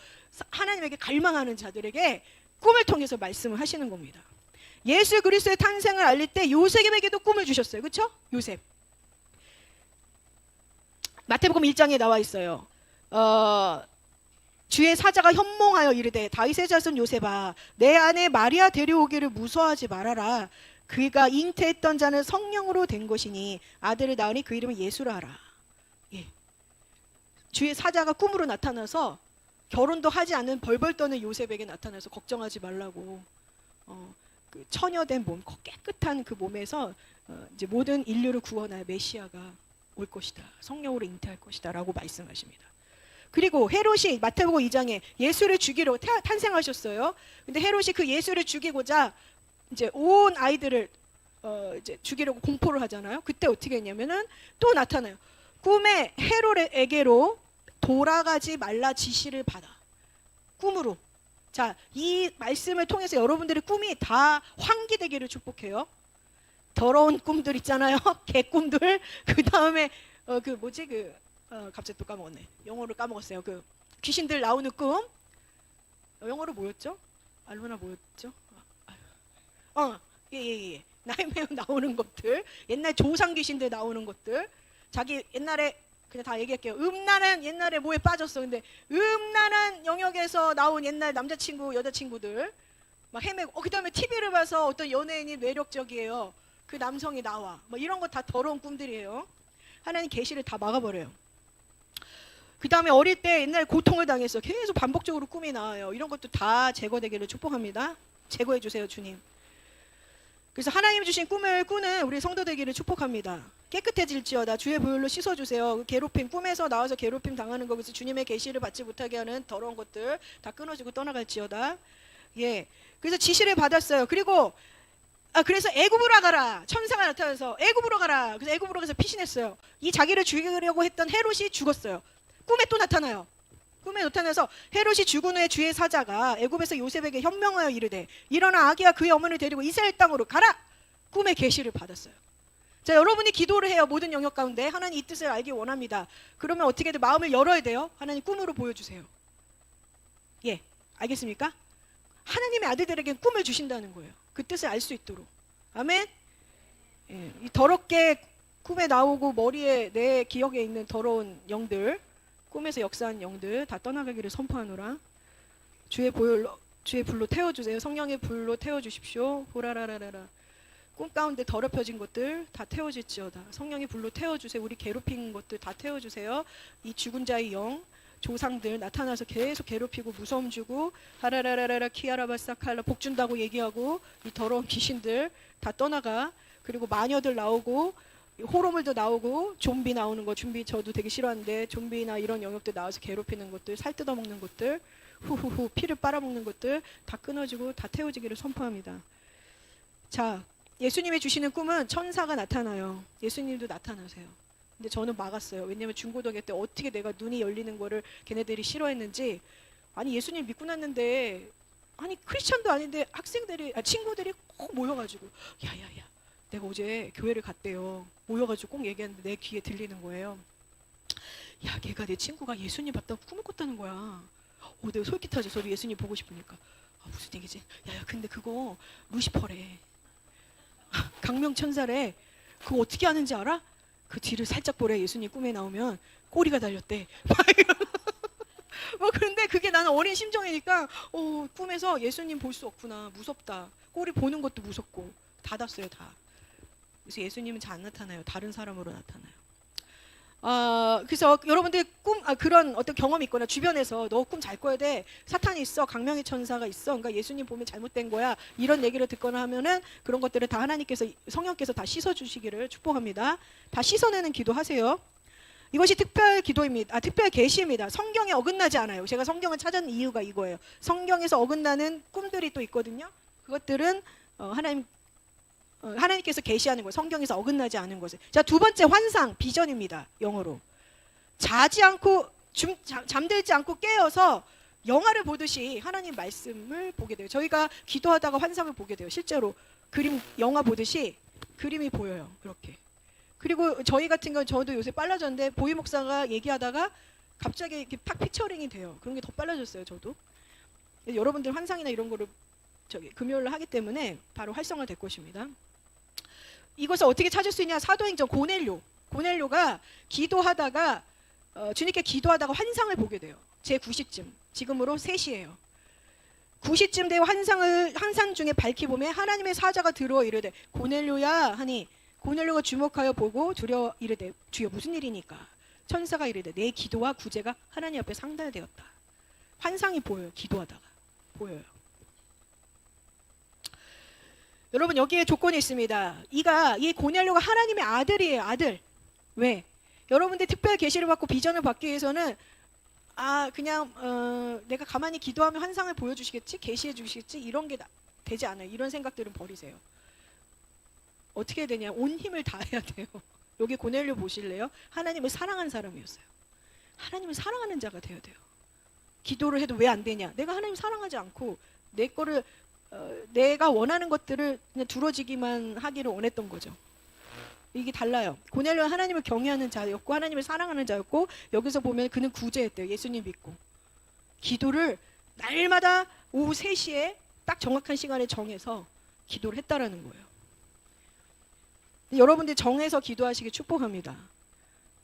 하나님에게 갈망하는 자들에게 꿈을 통해서 말씀을 하시는 겁니다. 예수 그리스도의 탄생을 알릴 때 요셉에게도 꿈을 주셨어요. 그렇죠? 요셉. 마태복음 1장에 나와 있어요. 주의 사자가 현몽하여 이르되 다윗의 자손 요셉아 내 아내 마리아 데려오기를 무서워하지 말아라. 그가 잉태했던 자는 성령으로 된 것이니 아들을 낳으니 그 이름은 예수라 하라. 예. 주의 사자가 꿈으로 나타나서 결혼도 하지 않은 벌벌 떠는 요셉에게 나타나서 걱정하지 말라고, 그 처녀된 몸, 깨끗한 그 몸에서 이제 모든 인류를 구원할 메시아가 올 것이다. 성령으로 잉태할 것이다 라고 말씀하십니다. 그리고 헤롯이 마태복음 2장에 예수를 죽이러 탄생하셨어요. 근데 헤롯이 그 예수를 죽이고자 이제 온 아이들을 이제 죽이려고 공포를 하잖아요. 그때 어떻게 했냐면은 또 나타나요. 꿈에 헤롯에게로 돌아가지 말라 지시를 받아. 꿈으로. 자, 이 말씀을 통해서 여러분들의 꿈이 다 환기되기를 축복해요. 더러운 꿈들 있잖아요. 개꿈들. 그 다음에 갑자기 또 까먹었네. 영어로 까먹었어요. 그 귀신들 나오는 꿈. 영어로 뭐였죠? 알로나 뭐였죠? 예. 나이메어 나오는 것들. 옛날 조상 귀신들 나오는 것들. 자기 옛날에 그냥 다 얘기할게요. 음란한 옛날에 뭐에 빠졌어. 근데 음란한 영역에서 나온 옛날 남자친구, 여자친구들 막 헤매고. 그다음에 TV를 봐서 어떤 연예인이 매력적이에요. 그 남성이 나와. 뭐 이런 거 다 더러운 꿈들이에요. 하나님 계시를 다 막아버려요. 그 다음에 어릴 때 옛날 고통을 당해서 계속 반복적으로 꿈이 나와요. 이런 것도 다 제거되기를 축복합니다. 제거해 주세요, 주님. 그래서 하나님 주신 꿈을 꾸는 우리 성도 되기를 축복합니다. 깨끗해질지어다. 주의 보혈로 씻어주세요. 괴롭힘, 꿈에서 나와서 괴롭힘 당하는 거, 그래서 주님의 계시를 받지 못하게 하는 더러운 것들 다 끊어지고 떠나갈지어다. 예. 그래서 지시를 받았어요. 그리고 그래서 애굽으로 가라. 천사가 나타나서 애굽으로 가라. 그래서 애굽으로 가서 피신했어요. 이 자기를 죽이려고 했던 헤롯이 죽었어요. 꿈에 또 나타나요. 꿈에 나타나서 헤롯이 죽은 후에 주의 사자가 애굽에서 요셉에게 현명하여 이르되 일어나 아기와 그의 어머니를 데리고 이스라엘 땅으로 가라. 꿈의 계시를 받았어요. 자, 여러분이 기도를 해요. 모든 영역 가운데 하나님 이 뜻을 알기 원합니다. 그러면 어떻게든 마음을 열어야 돼요. 하나님 꿈으로 보여주세요. 예, 알겠습니까? 하나님의 아들들에게 꿈을 주신다는 거예요. 그 뜻을 알 수 있도록. 아멘. 예, 이 더럽게 꿈에 나오고 머리에 내 기억에 있는 더러운 영들, 꿈에서 역사한 영들 다 떠나가기를 선포하노라. 주의 보혈로, 주의 불로 태워주세요. 성령의 불로 태워주십시오. 호라라라라라. 꿈 가운데 더럽혀진 것들 다 태워질지어다. 성령의 불로 태워주세요. 우리 괴롭힌 것들 다 태워주세요. 이 죽은 자의 영, 조상들 나타나서 계속 괴롭히고 무서움 주고 하라라라라 키아라바사칼라 복 준다고 얘기하고 이 더러운 귀신들 다 떠나가. 그리고 마녀들 나오고 호러물도 나오고 좀비 나오는 거, 좀비 저도 되게 싫어하는데 좀비나 이런 영역들 나와서 괴롭히는 것들, 살 뜯어먹는 것들, 후후후 피를 빨아먹는 것들 다 끊어지고 다 태워지기를 선포합니다. 자, 예수님이 주시는 꿈은 천사가 나타나요. 예수님도 나타나세요. 근데 저는 막았어요. 왜냐면 중고등학교 때 어떻게 내가 눈이 열리는 거를 걔네들이 싫어했는지. 아니 예수님 믿고 났는데 아니 크리스천도 아닌데 학생들이 친구들이 꼭 모여가지고 야야야 내가 어제 교회를 갔대요. 모여가지고 꼭 얘기하는데 내 귀에 들리는 거예요. 야 걔가 내 친구가 예수님 봤다고 꿈을 꿨다는 거야. 내가 솔깃하지. 저도 예수님 보고 싶으니까. 무슨 얘기지? 야야 근데 그거 루시퍼래. 강명천사래. 그거 어떻게 하는지 알아? 그 뒤를 살짝 보래. 예수님 꿈에 나오면 꼬리가 달렸대. 그런데 그게 나는 어린 심정이니까 꿈에서 예수님 볼 수 없구나. 무섭다. 꼬리 보는 것도 무섭고 닫았어요 다. 그래서 예수님은 잘 안 나타나요. 다른 사람으로 나타나요. 그래서 여러분들 그런 어떤 경험이 있거나 주변에서 너 꿈 잘 꿔야 돼. 사탄이 있어. 강명의 천사가 있어. 그러니까 예수님 보면 잘못된 거야. 이런 얘기를 듣거나 하면은 그런 것들을 다 하나님께서 성령께서 다 씻어주시기를 축복합니다. 다 씻어내는 기도하세요. 이것이 특별 기도입니다. 특별 계시입니다. 성경에 어긋나지 않아요. 제가 성경을 찾은 이유가 이거예요. 성경에서 어긋나는 꿈들이 또 있거든요. 그것들은 하나님께서 계시하는 거예요. 성경에서 어긋나지 않은 것을. 자, 두 번째 환상, 비전입니다. 영어로. 자지 않고 잠들지 않고 깨어서 영화를 보듯이 하나님 말씀을 보게 돼요. 저희가 기도하다가 환상을 보게 돼요. 실제로 영화 보듯이 그림이 보여요. 그렇게. 그리고 저희 같은 경우 저도 요새 빨라졌는데 보희 목사가 얘기하다가 갑자기 이렇게 팍 피처링이 돼요. 그런 게 더 빨라졌어요. 저도. 여러분들 환상이나 이런 거를 금요일로 하기 때문에 바로 활성화될 것입니다. 이것을 어떻게 찾을 수 있냐? 사도행전 고넬료가 기도하다가 주님께 기도하다가 환상을 보게 돼요. 제 9시쯤. 지금으로 3시예요. 9시쯤 되어 환상 중에 밝히 보면 하나님의 사자가 들어와 이르되 고넬료야 하니 고넬료가 주목하여 보고 두려워 이르되 주여 무슨 일이니까? 천사가 이르되 내 기도와 구제가 하나님 앞에 상달되었다. 환상이 보여요. 기도하다가 보여요. 여러분 여기에 조건이 있습니다. 이 고넬료가 하나님의 아들이에요. 아들. 왜? 여러분들 특별 계시를 받고 비전을 받기 위해서는 내가 가만히 기도하면 환상을 보여주시겠지? 계시해 주시겠지? 이런 게 되지 않아요. 이런 생각들은 버리세요. 어떻게 해야 되냐? 온 힘을 다해야 돼요. 여기 고넬료 보실래요? 하나님을 사랑하는 사람이었어요. 하나님을 사랑하는 자가 되어야 돼요. 기도를 해도 왜 안 되냐? 내가 하나님을 사랑하지 않고 내 거를 내가 원하는 것들을 그냥 두러지기만 하기를 원했던 거죠. 이게 달라요. 고넬료는 하나님을 경외하는 자였고 하나님을 사랑하는 자였고 여기서 보면 그는 구제했대요. 예수님 믿고. 기도를 날마다 오후 3시에 딱 정확한 시간에 정해서 기도를 했다라는 거예요. 여러분들 정해서 기도하시길 축복합니다.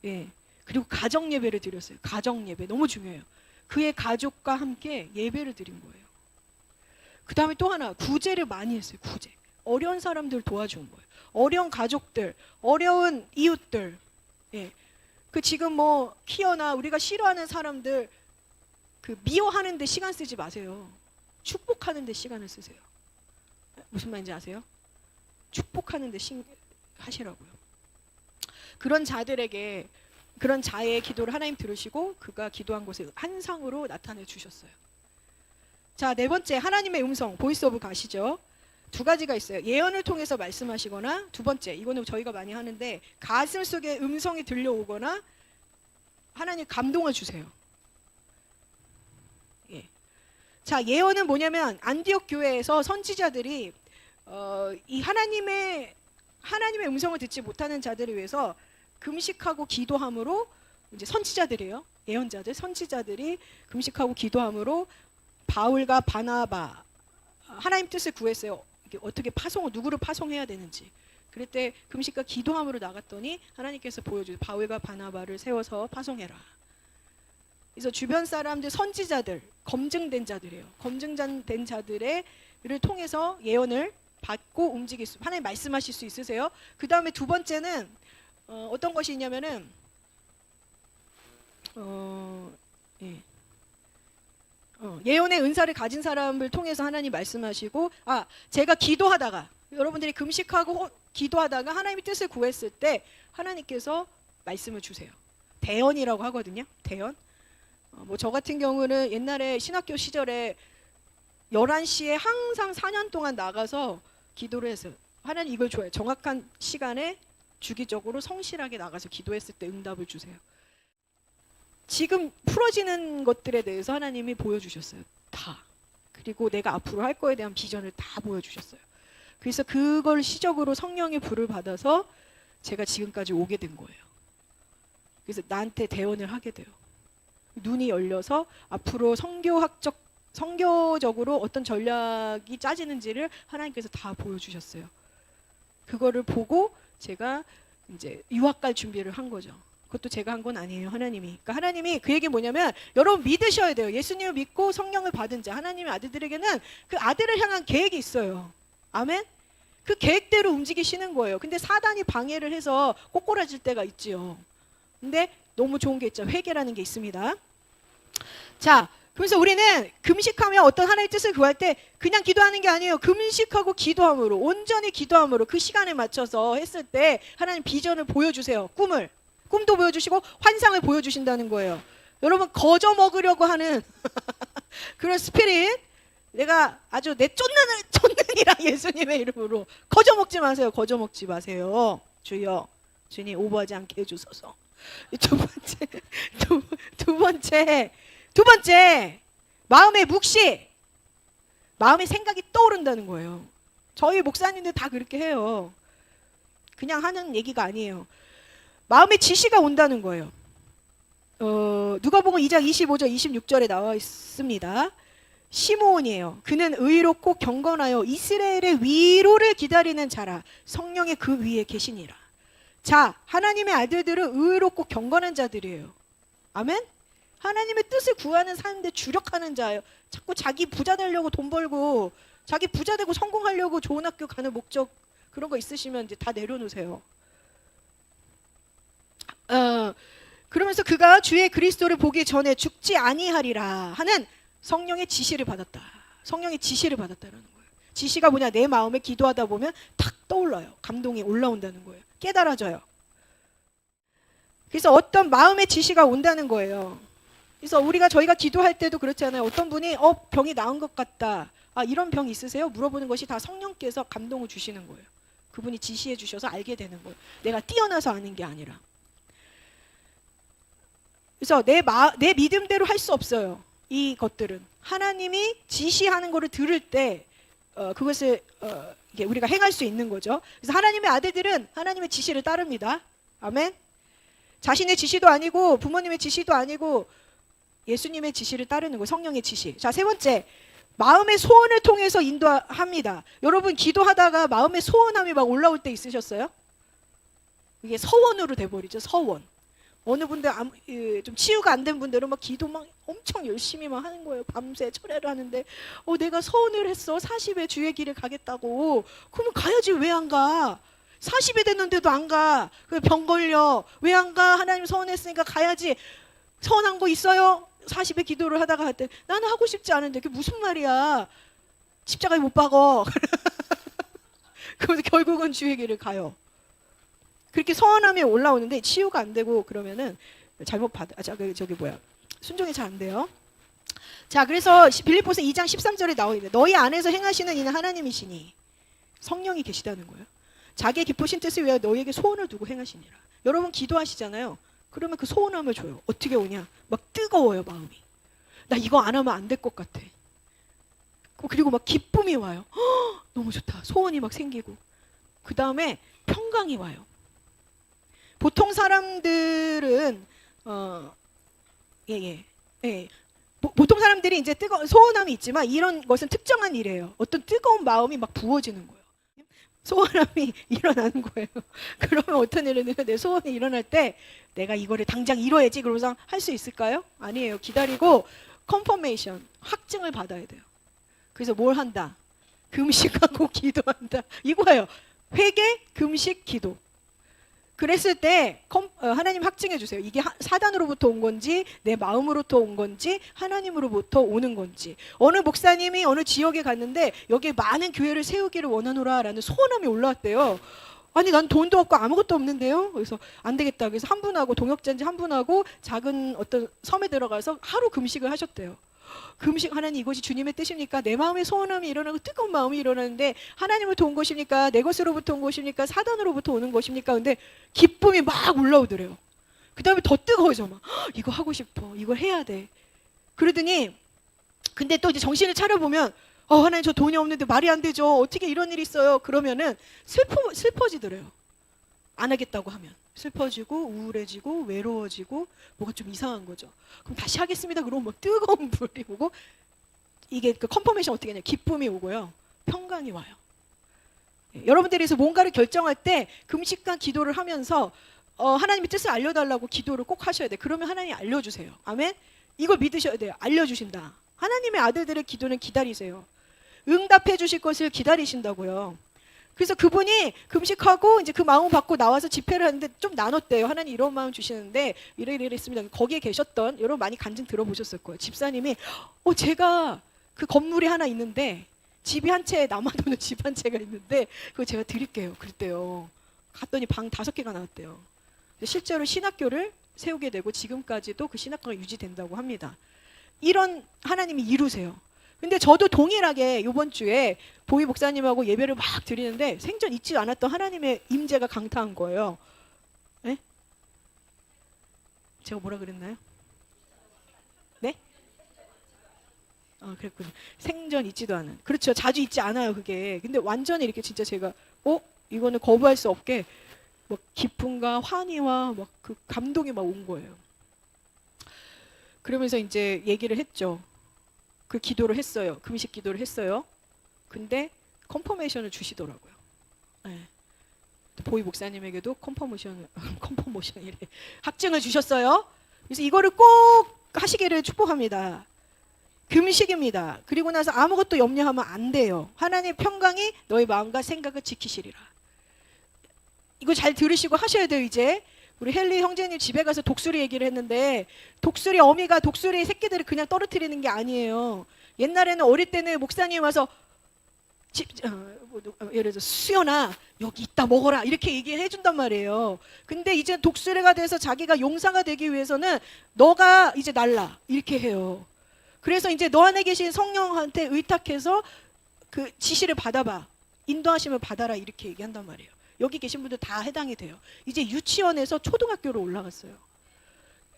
예. 그리고 가정 예배를 드렸어요. 가정 예배 너무 중요해요. 그의 가족과 함께 예배를 드린 거예요. 그 다음에 또 하나 구제를 많이 했어요. 구제. 어려운 사람들 도와준 거예요. 어려운 가족들, 어려운 이웃들. 예. 지금 키어나 우리가 싫어하는 사람들 미워하는 데 시간 쓰지 마세요. 축복하는 데 시간을 쓰세요. 무슨 말인지 아세요? 축복하는 데 하시라고요. 그런 자들에게 그런 자의 기도를 하나님 들으시고 그가 기도한 곳에 한상으로 나타내 주셨어요. 자, 네 번째, 하나님의 음성, 보이스 오브 가시죠. 두 가지가 있어요. 예언을 통해서 말씀하시거나, 두 번째, 이거는 저희가 많이 하는데 가슴 속에 음성이 들려오거나 하나님 감동을 주세요. 예. 자, 예언은 뭐냐면 안디옥 교회에서 선지자들이 이 하나님의 음성을 듣지 못하는 자들을 위해서 금식하고 기도함으로, 이제 선지자들이에요. 예언자들, 선지자들이 금식하고 기도함으로 바울과 바나바 하나님 뜻을 구했어요. 어떻게 누구를 파송해야 되는지. 그럴 때 금식과 기도함으로 나갔더니 하나님께서 보여주세요. 바울과 바나바를 세워서 파송해라. 그래서 주변 사람들, 선지자들, 검증된 자들이에요. 검증된 자들을 통해서 예언을 받고 움직일 수, 하나님 말씀하실 수 있으세요. 그 다음에 두 번째는 어떤 것이 있냐면은 예언의 은사를 가진 사람을 통해서 하나님 말씀하시고, 제가 기도하다가, 여러분들이 금식하고 기도하다가 하나님의 뜻을 구했을 때 하나님께서 말씀을 주세요. 대언이라고 하거든요. 대언. 저 같은 경우는 옛날에 신학교 시절에 11시에 항상 4년 동안 나가서 기도를 했어요. 하나님 이걸 좋아해요. 정확한 시간에 주기적으로 성실하게 나가서 기도했을 때 응답을 주세요. 지금 풀어지는 것들에 대해서 하나님이 보여주셨어요. 다. 그리고 내가 앞으로 할 거에 대한 비전을 다 보여주셨어요. 그래서 그걸 시적으로 성령의 불을 받아서 제가 지금까지 오게 된 거예요. 그래서 나한테 대언을 하게 돼요. 눈이 열려서 앞으로 성교적으로 어떤 전략이 짜지는지를 하나님께서 다 보여주셨어요. 그거를 보고 제가 이제 유학 갈 준비를 한 거죠. 그것도 제가 한 건 아니에요. 하나님이. 그러니까 하나님이, 그 얘기 뭐냐면 여러분 믿으셔야 돼요. 예수님을 믿고 성령을 받은 자, 하나님의 아들들에게는 그 아들을 향한 계획이 있어요. 아멘? 그 계획대로 움직이시는 거예요. 근데 사단이 방해를 해서 꼬꾸라질 때가 있지요. 근데 너무 좋은 게 있죠. 회개라는 게 있습니다. 자, 그래서 우리는 금식하며 어떤 하나님의 뜻을 구할 때 그냥 기도하는 게 아니에요. 금식하고 기도함으로, 온전히 기도함으로 그 시간에 맞춰서 했을 때 하나님 비전을 보여주세요. 꿈도 보여주시고 환상을 보여주신다는 거예요. 여러분, 거저 먹으려고 하는 그런 스피릿, 내가 아주 내 쫓느니라 예수님의 이름으로 거저 먹지 마세요. 거저 먹지 마세요. 주여, 주님 오버하지 않게 해주소서. 두 번째, 마음의 묵시, 마음의 생각이 떠오른다는 거예요. 저희 목사님들 다 그렇게 해요. 그냥 하는 얘기가 아니에요. 마음의 지시가 온다는 거예요. 누가복음 2장 25절 26절에 나와 있습니다. 시므온이에요. 그는 의롭고 경건하여 이스라엘의 위로를 기다리는 자라. 성령의 그 위에 계시니라. 자, 하나님의 아들들은 의롭고 경건한 자들이에요. 아멘? 하나님의 뜻을 구하는 삶인데 주력하는 자예요. 자꾸 자기 부자 되려고 돈 벌고, 자기 부자 되고 성공하려고 좋은 학교 가는 목적, 그런 거 있으시면 이제 다 내려놓으세요. 그러면서 그가 주의 그리스도를 보기 전에 죽지 아니하리라 하는 성령의 지시를 받았다. 성령의 지시를 받았다라는 거예요. 지시가 뭐냐? 내 마음에 기도하다 보면 탁 떠올라요. 감동이 올라온다는 거예요. 깨달아져요. 그래서 어떤 마음의 지시가 온다는 거예요. 그래서 저희가 기도할 때도 그렇잖아요. 어떤 분이 병이 나은 것 같다. 이런 병 있으세요? 물어보는 것이 다 성령께서 감동을 주시는 거예요. 그분이 지시해 주셔서 알게 되는 거예요. 내가 뛰어나서 아는 게 아니라. 그래서 내 믿음대로 할 수 없어요. 이 것들은 하나님이 지시하는 거를 들을 때 그것을 이게 우리가 행할 수 있는 거죠. 그래서 하나님의 아들들은 하나님의 지시를 따릅니다. 아멘. 자신의 지시도 아니고 부모님의 지시도 아니고 예수님의 지시를 따르는 거, 성령의 지시. 자, 세 번째, 마음의 소원을 통해서 인도합니다. 여러분 기도하다가 마음의 소원함이 막 올라올 때 있으셨어요? 이게 서원으로 돼버리죠. 서원. 어느 분들 좀 치유가 안 된 분들은 막 기도 막 엄청 열심히 막 하는 거예요. 밤새 철야를 하는데 내가 서원을 했어. 40에 주의 길을 가겠다고. 그러면 가야지. 왜 안 가? 40이 됐는데도 안 가. 병 걸려. 왜 안 가? 하나님 서원했으니까 가야지. 서원한 거 있어요? 40에 기도를 하다가 할 때 나는 하고 싶지 않은데 그게 무슨 말이야. 십자가에 못 박어. 그래서 결국은 주의 길을 가요. 그렇게 서운함이 올라오는데 치유가 안 되고 그러면은 순종이 잘 안 돼요. 자, 그래서 빌립보서 2장 13절에 나와 있는데 너희 안에서 행하시는 이는 하나님이시니 성령이 계시다는 거예요. 자기의 기쁘신 뜻을 위하여 너희에게 소원을 두고 행하시니라. 여러분 기도하시잖아요. 그러면 그 소원함을 줘요. 어떻게 오냐? 막 뜨거워요, 마음이. 나 이거 안 하면 안 될 것 같아. 그리고 막 기쁨이 와요. 허, 너무 좋다. 소원이 막 생기고. 그 다음에 평강이 와요. 보통 사람들은 보통 사람들이 이제 소원함이 있지만 이런 것은 특정한 일이에요. 어떤 뜨거운 마음이 막 부어지는 거예요. 소원함이 일어나는 거예요. 그러면 어떤 일은 내 소원이 일어날 때 내가 이거를 당장 이뤄야지 그러면서 할 수 있을까요? 아니에요. 기다리고 컨퍼메이션, 확증을 받아야 돼요. 그래서 뭘 한다? 금식하고 기도한다. 이거예요. 회개, 금식, 기도. 그랬을 때 하나님 확증해 주세요. 이게 사단으로부터 온 건지 내 마음으로부터 온 건지 하나님으로부터 오는 건지. 어느 목사님이 어느 지역에 갔는데 여기에 많은 교회를 세우기를 원하노라 라는 소원함이 올라왔대요. 아니 난 돈도 없고 아무것도 없는데요. 그래서 안 되겠다. 그래서 한 분하고 동역자인지 한 분하고 작은 어떤 섬에 들어가서 하루 금식을 하셨대요. 금식 하나님 이것이 주님의 뜻입니까? 내 마음의 소원함이 일어나고 뜨거운 마음이 일어나는데 하나님으로부터 온 것입니까? 내 것으로부터 온 것입니까? 사단으로부터 오는 것입니까? 근데 기쁨이 막 올라오더래요. 그 다음에 더 뜨거워져. 막 이거 하고 싶어. 이걸 해야 돼. 그러더니 근데 또 이제 정신을 차려보면 하나님 저 돈이 없는데 말이 안 되죠. 어떻게 이런 일이 있어요? 그러면은 슬퍼지더래요. 안 하겠다고 하면. 슬퍼지고 우울해지고 외로워지고 뭐가 좀 이상한 거죠. 그럼 다시 하겠습니다. 그러면 막 뜨거운 불이 오고 이게 그 컨퍼메이션 어떻게 하냐? 기쁨이 오고요. 평강이 와요. 여러분들이 그래서 뭔가를 결정할 때 금식과 기도를 하면서 하나님의 뜻을 알려달라고 기도를 꼭 하셔야 돼요. 그러면 하나님이 알려주세요. 아멘? 이걸 믿으셔야 돼요. 알려주신다. 하나님의 아들들의 기도는 기다리세요. 응답해 주실 것을 기다리신다고요. 그래서 그분이 금식하고 이제 그 마음 받고 나와서 집회를 하는데 좀 나눴대요. 하나님 이런 마음 주시는데 이랬습니다. 거기에 계셨던 여러분 많이 간증 들어보셨을 거예요. 집사님이 제가 그 건물이 하나 있는데 집이 한 채 남아도는 집 한 채가 있는데 그거 제가 드릴게요. 그랬대요. 갔더니 방 5개가 나왔대요. 실제로 신학교를 세우게 되고 지금까지도 그 신학교가 유지된다고 합니다. 이런 하나님이 이루세요. 근데 저도 동일하게 이번 주에 보희 목사님하고 예배를 막 드리는데 생전 잊지 않았던 하나님의 임재가 강타한 거예요. 네? 제가 뭐라 그랬나요? 네? 그랬군요. 생전 잊지도 않은. 그렇죠. 자주 잊지 않아요, 그게. 근데 완전히 이렇게 진짜 제가 이거는 거부할 수 없게 막 기쁨과 환희와 막 그 감동이 막 온 거예요. 그러면서 이제 얘기를 했죠. 그 기도를 했어요. 금식 기도를 했어요. 근데 컨퍼메이션을 주시더라고요. 네. 보희 목사님에게도 컨퍼메이션이래. 확증을 주셨어요. 그래서 이거를 꼭 하시기를 축복합니다. 금식입니다. 그리고 나서 아무것도 염려하면 안 돼요. 하나님의 평강이 너희 마음과 생각을 지키시리라. 이거 잘 들으시고 하셔야 돼요. 이제 우리 헨리 형제님 집에 가서 독수리 얘기를 했는데 독수리 어미가 독수리 새끼들을 그냥 떨어뜨리는 게 아니에요. 옛날에는 어릴 때는 목사님 와서 예를 들어서 수연아 여기 있다 먹어라 이렇게 얘기해 준단 말이에요. 근데 이제 독수리가 돼서 자기가 용사가 되기 위해서는 너가 이제 날라 이렇게 해요. 그래서 이제 너 안에 계신 성령한테 의탁해서 그 지시를 받아봐. 인도하심을 받아라 이렇게 얘기한단 말이에요. 여기 계신 분들 다 해당이 돼요. 이제 유치원에서 초등학교로 올라갔어요.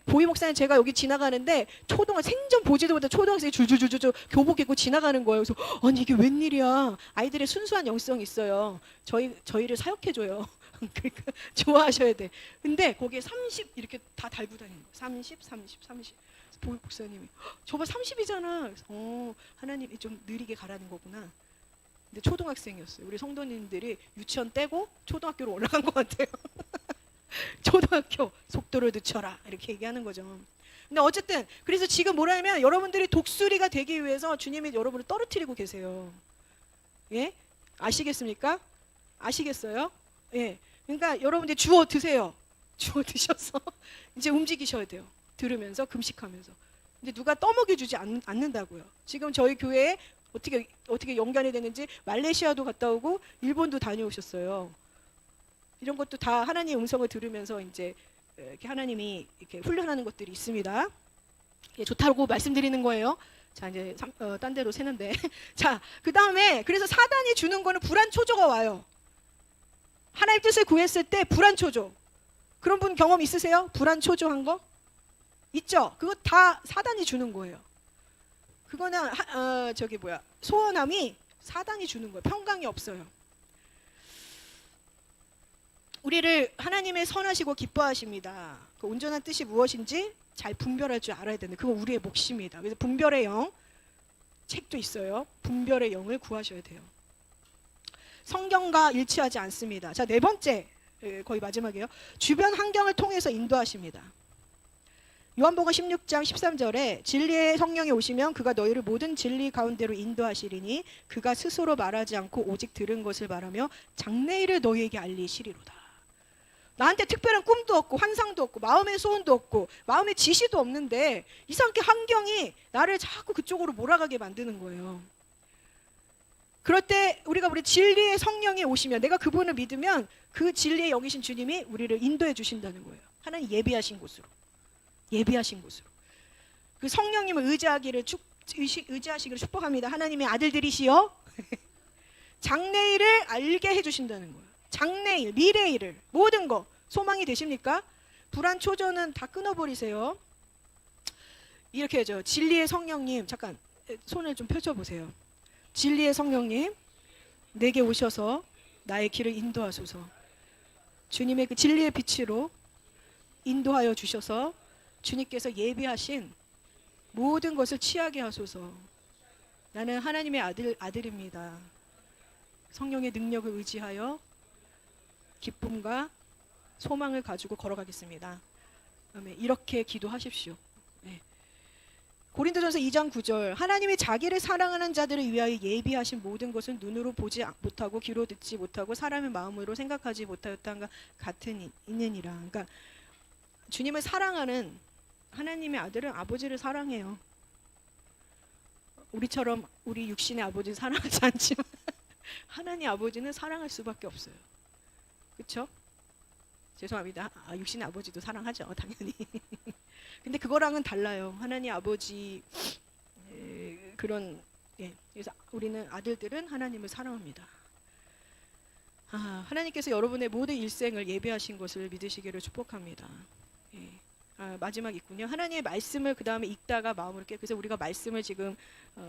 보희 목사님 제가 여기 지나가는데 생전 보지도 못한 초등학생이 줄줄줄줄 교복 입고 지나가는 거예요. 그래서 아니 이게 웬일이야. 아이들의 순수한 영성이 있어요. 저희를 사역해줘요. 그러니까 좋아하셔야 돼. 근데 거기에 30 이렇게 다 달고 다니는 거예요. 30. 보희 목사님이 저거 30이잖아. 그래서 하나님이 좀 느리게 가라는 거구나. 근데 초등학생이었어요. 우리 성도님들이 유치원 떼고 초등학교로 올라간 것 같아요. 초등학교 속도를 늦춰라 이렇게 얘기하는 거죠. 근데 어쨌든 그래서 지금 뭐라냐면 여러분들이 독수리가 되기 위해서 주님이 여러분을 떨어뜨리고 계세요. 예? 아시겠습니까? 아시겠어요? 예. 그러니까 여러분들 주워 드세요. 주워 드셔서 이제 움직이셔야 돼요. 들으면서 금식하면서. 근데 누가 떠먹여 주지 않는다고요. 지금 저희 교회에 어떻게 연관이 됐는지 말레이시아도 갔다 오고 일본도 다녀오셨어요. 이런 것도 다 하나님의 음성을 들으면서 이제 이렇게 하나님이 이렇게 훈련하는 것들이 있습니다. 예, 좋다고 말씀드리는 거예요. 자, 이제 딴 데로 새는데. 자, 그 다음에 그래서 사단이 주는 거는 불안초조가 와요. 하나님 뜻을 구했을 때 불안초조. 그런 분 경험 있으세요? 불안초조한 거? 있죠? 그거 다 사단이 주는 거예요. 그거는 소원함이 사단이 주는 거예요. 평강이 없어요. 우리를 하나님의 선하시고 기뻐하십니다. 그 온전한 뜻이 무엇인지 잘 분별할 줄 알아야 되는데 그건 우리의 몫입니다. 그래서 분별의 영 책도 있어요. 분별의 영을 구하셔야 돼요. 성경과 일치하지 않습니다. 자, 네 번째, 거의 마지막이에요. 주변 환경을 통해서 인도하십니다. 요한복음 16장 13절에 진리의 성령이 오시면 그가 너희를 모든 진리 가운데로 인도하시리니 그가 스스로 말하지 않고 오직 들은 것을 말하며 장래일을 너희에게 알리시리로다. 나한테 특별한 꿈도 없고 환상도 없고 마음의 소원도 없고 마음의 지시도 없는데 이상하게 환경이 나를 자꾸 그쪽으로 몰아가게 만드는 거예요. 그럴 때 우리 진리의 성령이 오시면 내가 그분을 믿으면 그 진리의 영이신 주님이 우리를 인도해 주신다는 거예요. 하나님 예비하신 곳으로. 그 성령님을 의지하시기를 축복합니다. 하나님의 아들들이시여 장래일을 알게 해주신다는 거예요. 장래일, 미래일을 모든 거 소망이 되십니까? 불안 초조는 다 끊어버리세요. 이렇게 하죠. 진리의 성령님, 잠깐 손을 좀 펼쳐보세요. 진리의 성령님 내게 오셔서 나의 길을 인도하소서. 주님의 그 진리의 빛으로 인도하여 주셔서 주님께서 예비하신 모든 것을 취하게 하소서. 나는 하나님의 아들입니다. 성령의 능력을 의지하여 기쁨과 소망을 가지고 걸어가겠습니다. 이렇게 기도하십시오. 네. 고린도전서 2장 9절 하나님이 자기를 사랑하는 자들을 위하여 예비하신 모든 것은 눈으로 보지 못하고 귀로 듣지 못하고 사람의 마음으로 생각하지 못하였다는 같은 있느니라. 그러니까 주님을 사랑하는 하나님의 아들은 아버지를 사랑해요. 우리처럼 우리 육신의 아버지는 사랑하지 않지만 하나님 아버지는 사랑할 수밖에 없어요. 그렇죠? 죄송합니다. 육신의 아버지도 사랑하죠, 당연히. 근데 그거랑은 달라요. 하나님 아버지 그런 그래서 우리는 아들들은 하나님을 사랑합니다. 하나님께서 여러분의 모든 일생을 예배하신 것을 믿으시기를 축복합니다. 마지막 있군요. 하나님의 말씀을 그 다음에 읽다가 마음으로 그래서 우리가 말씀을 지금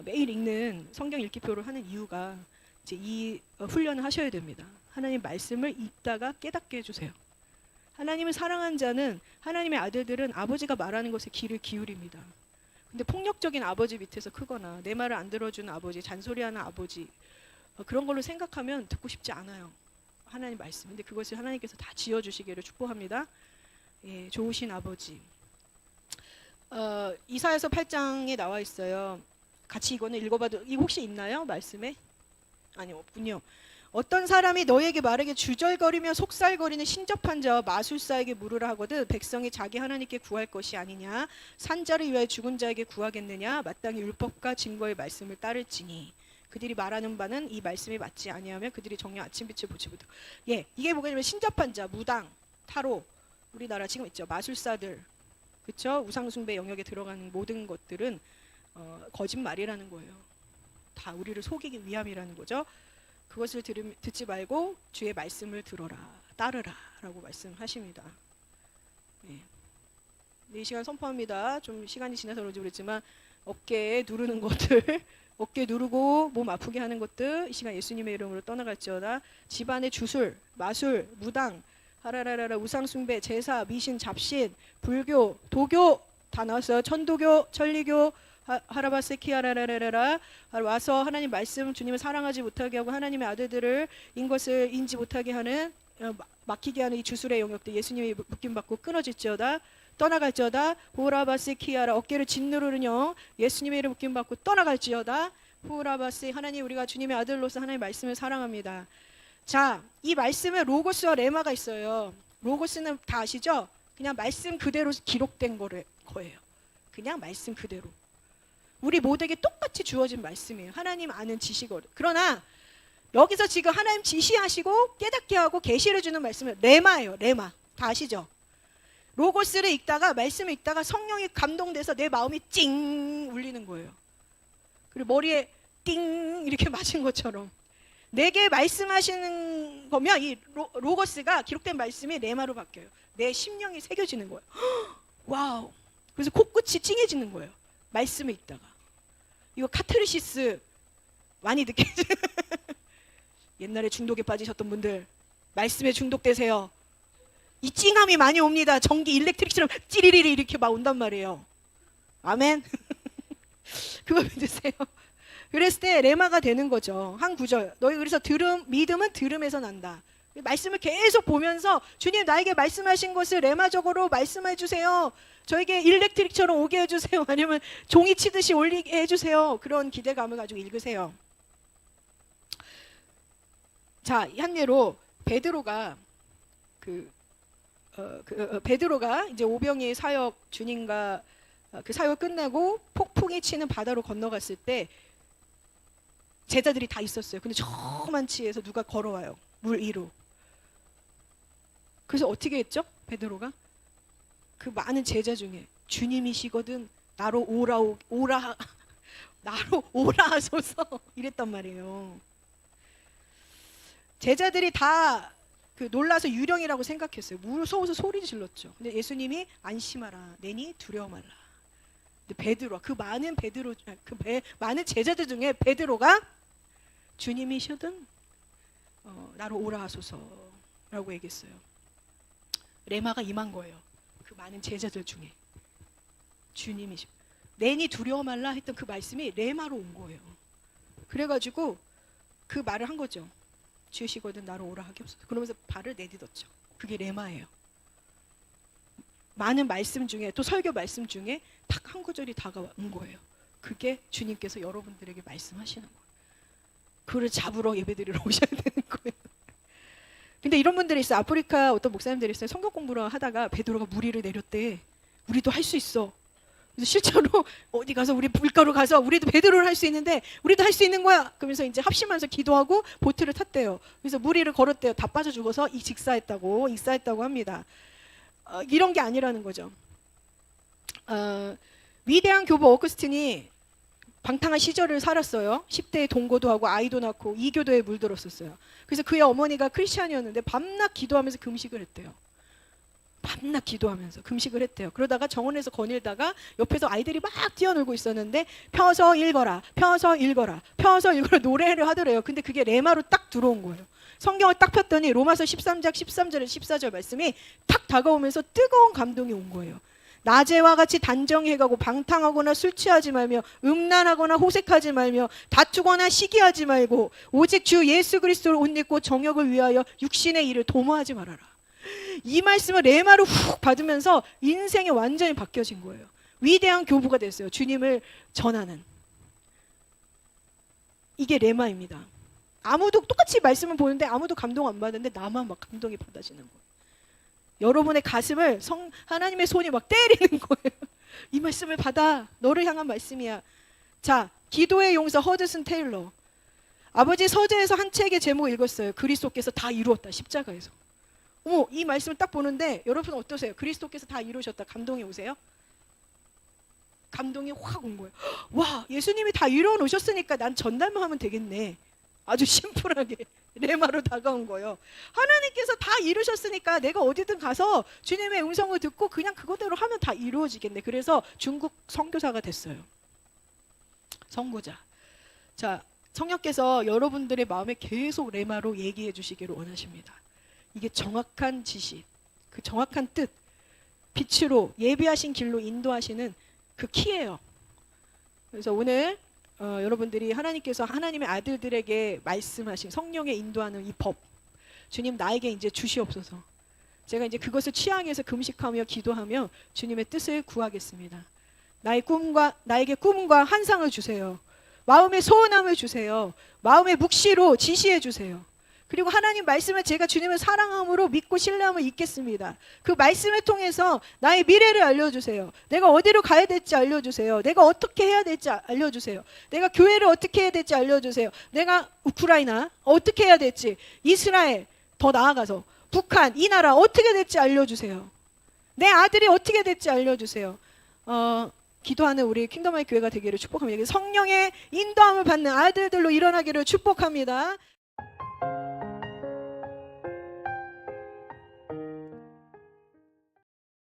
매일 읽는 성경 읽기표를 하는 이유가 이제 이 훈련을 하셔야 됩니다. 하나님 말씀을 읽다가 깨닫게 해주세요. 하나님을 사랑한 자는 하나님의 아들들은 아버지가 말하는 것에 귀를 기울입니다. 근데 폭력적인 아버지 밑에서 크거나 내 말을 안 들어주는 아버지, 잔소리하는 아버지 그런 걸로 생각하면 듣고 싶지 않아요. 하나님 말씀. 근데 그것을 하나님께서 다 지어주시기를 축복합니다. 예, 좋으신 아버지. 이사야서 8장에 나와 있어요. 같이 이거는 읽어봐도 이거 혹시 있나요? 말씀에? 아니 없군요. 어떤 사람이 너에게 말하게 주절거리며 속살거리는 신접한 자와 마술사에게 물으라 하거든 백성이 자기 하나님께 구할 것이 아니냐 산자를 위하여 죽은 자에게 구하겠느냐 마땅히 율법과 증거의 말씀을 따를지니 그들이 말하는 바는 이 말씀이 맞지 아니하면 그들이 정녕 아침빛을 보지 못하고 이게 뭐냐면 신접한 자, 무당, 타로 우리나라 지금 있죠. 마술사들 그렇죠? 우상숭배 영역에 들어가는 모든 것들은 거짓말이라는 거예요. 다 우리를 속이기 위함이라는 거죠. 그것을 듣지 말고 주의 말씀을 들어라, 따르라 라고 말씀하십니다. 이 시간 선포합니다. 좀 시간이 지나서 그런지 모르겠지만 어깨에 누르는 것들 어깨 누르고 몸 아프게 하는 것들 이 시간 예수님의 이름으로 떠나갈지어다. 집안의 주술, 마술, 무당, 하라라라라 우상숭배, 제사, 미신, 잡신, 불교, 도교 다 나왔어요. 천도교, 천리교 하라바세키하라라라라 와서 하나님 말씀 주님을 사랑하지 못하게 하고 하나님의 아들들을 인 것을 인지 못하게 하는 막히게 하는 이 주술의 영역들 예수님이 묶임받고 끊어질지어다. 떠나갈지어다. 호라바세키하라 어깨를 짓누르는 영 예수님의 이름 묶임받고 떠나갈지어다. 호라바세 하나님 우리가 주님의 아들로서 하나님의 말씀을 사랑합니다. 자, 이 말씀에 로고스와 레마가 있어요. 로고스는 다 아시죠? 그냥 말씀 그대로 기록된 거예요. 그냥 말씀 그대로. 우리 모두에게 똑같이 주어진 말씀이에요. 하나님 아는 지식어른. 그러나 여기서 지금 하나님 지시하시고 깨닫게 하고 계시를 주는 말씀은 레마예요. 레마. 다 아시죠? 로고스를 읽다가 말씀을 읽다가 성령이 감동돼서 내 마음이 찡 울리는 거예요. 그리고 머리에 띵 이렇게 맞은 것처럼 내게 말씀하시는 거면 이 로고스가 기록된 말씀이 레마로 바뀌어요. 내 심령이 새겨지는 거예요. 와우. 그래서 코끝이 찡해지는 거예요. 말씀을 읽다가. 이거 카타르시스 많이 느끼죠? 옛날에 중독에 빠지셨던 분들 말씀에 중독되세요. 이 찡함이 많이 옵니다. 전기 일렉트릭처럼 찌리리리 이렇게 막 온단 말이에요. 아멘. 그거 믿으세요. 그랬을 때 레마가 되는 거죠. 한 구절. 너희 그래서 믿음은 들음에서 난다. 말씀을 계속 보면서 주님 나에게 말씀하신 것을 레마적으로 말씀해 주세요. 저에게 일렉트릭처럼 오게 해주세요. 아니면 종이 치듯이 올리게 해주세요. 그런 기대감을 가지고 읽으세요. 자, 한 예로 베드로가 베드로가 이제 오병이의 사역 주님과 그 사역 끝나고 폭풍이 치는 바다로 건너갔을 때 제자들이 다 있었어요. 근데 저만 치에서 누가 걸어와요. 물 위로. 그래서 어떻게 했죠? 베드로가 그 많은 제자 중에 주님이시거든 나로 나로 오라 하소서 이랬단 말이에요. 제자들이 다 놀라서 유령이라고 생각했어요. 무서워서 소리 질렀죠. 근데 예수님이 안심하라, 내니 두려워 말라. 근데 베드로, 많은 제자들 중에 베드로가 주님이시든 나로 오라 하소서라고 얘기했어요. 레마가 임한 거예요. 그 많은 제자들 중에 주님이시. 내니 두려워 말라 했던 그 말씀이 레마로 온 거예요. 그래가지고 그 말을 한 거죠. 주시거든 나로 오라 하기없소서. 그러면서 발을 내딛었죠. 그게 레마예요. 많은 말씀 중에 또 설교 말씀 중에 딱 한 구절이 다가온 거예요. 그게 주님께서 여러분들에게 말씀하시는 거예요. 그를 잡으러 예배드리러 오셔야 되는 거예요. 근데 이런 분들이 있어요. 아프리카 어떤 목사님들이 있어요. 성경 공부를 하다가 베드로가 무리를 내렸대. 우리도 할 수 있어. 그래서 실제로 어디 가서 우리 물가로 가서 우리도 베드로를 할 수 있는데 우리도 할 수 있는 거야. 그러면서 이제 합심하면서 기도하고 보트를 탔대요. 그래서 무리를 걸었대요. 다 빠져 죽어서 익사했다고 합니다. 이런 게 아니라는 거죠. 위대한 교부 어거스틴이 방탕한 시절을 살았어요. 10대에 동거도 하고 아이도 낳고 이교도에 물들었었어요. 그래서 그의 어머니가 크리스찬이었는데 밤낮 기도하면서 금식을 했대요. 밤낮 기도하면서 금식을 했대요. 그러다가 정원에서 거닐다가 옆에서 아이들이 막 뛰어놀고 있었는데 펴서 읽어라, 펴서 읽어라, 펴서 읽어라 노래를 하더래요. 근데 그게 레마로 딱 들어온 거예요. 성경을 딱 폈더니 로마서 13장 13절에 14절 말씀이 탁 다가오면서 뜨거운 감동이 온 거예요. 낮에와 같이 단정해가고 방탕하거나 술 취하지 말며 음란하거나 호색하지 말며 다투거나 시기하지 말고 오직 주 예수 그리스도를 옷 입고 정욕을 위하여 육신의 일을 도모하지 말아라. 이 말씀을 레마로 훅 받으면서 인생이 완전히 바뀌어진 거예요. 위대한 교부가 됐어요. 주님을 전하는. 이게 레마입니다. 아무도 똑같이 말씀을 보는데 아무도 감동 안 받는데 나만 막 감동이 받아지는 거예요. 여러분의 가슴을 하나님의 손이 막 때리는 거예요. 이 말씀을 받아. 너를 향한 말씀이야. 자, 기도의 용사 허드슨 테일러. 아버지 서재에서 한 책의 제목을 읽었어요. 그리스도께서 다 이루었다. 십자가에서. 어머, 이 말씀을 딱 보는데 여러분 어떠세요? 그리스도께서 다 이루셨다. 감동이 오세요? 감동이 확 온 거예요. 와, 예수님이 다 이루어 놓으셨으니까 난 전달만 하면 되겠네. 아주 심플하게 레마로 다가온 거예요. 하나님께서 다 이루셨으니까 내가 어디든 가서 주님의 음성을 듣고 그냥 그거대로 하면 다 이루어지겠네. 그래서 중국 선교사가 됐어요. 선구자. 자, 성령께서 여러분들의 마음에 계속 레마로 얘기해 주시기를 원하십니다. 이게 정확한 지시, 그 정확한 뜻, 빛으로 예비하신 길로 인도하시는 그 키예요. 그래서 오늘 여러분들이 하나님께서 하나님의 아들들에게 말씀하신 성령의 인도하는 이 법, 주님 나에게 이제 주시옵소서. 제가 이제 그것을 취향해서 금식하며 기도하며 주님의 뜻을 구하겠습니다. 나에게 꿈과 환상을 주세요. 마음의 소원함을 주세요. 마음의 묵시로 지시해 주세요. 그리고 하나님 말씀을 제가 주님을 사랑함으로 믿고 신뢰함을 잊겠습니다. 그 말씀을 통해서 나의 미래를 알려주세요. 내가 어디로 가야 될지 알려주세요. 내가 어떻게 해야 될지 알려주세요. 내가 교회를 어떻게 해야 될지 알려주세요. 내가 우크라이나 어떻게 해야 될지, 이스라엘 더 나아가서 북한 이 나라 어떻게 될지 알려주세요. 내 아들이 어떻게 될지 알려주세요. 기도하는 우리 킹덤의 교회가 되기를 축복합니다. 성령의 인도함을 받는 아들들로 일어나기를 축복합니다.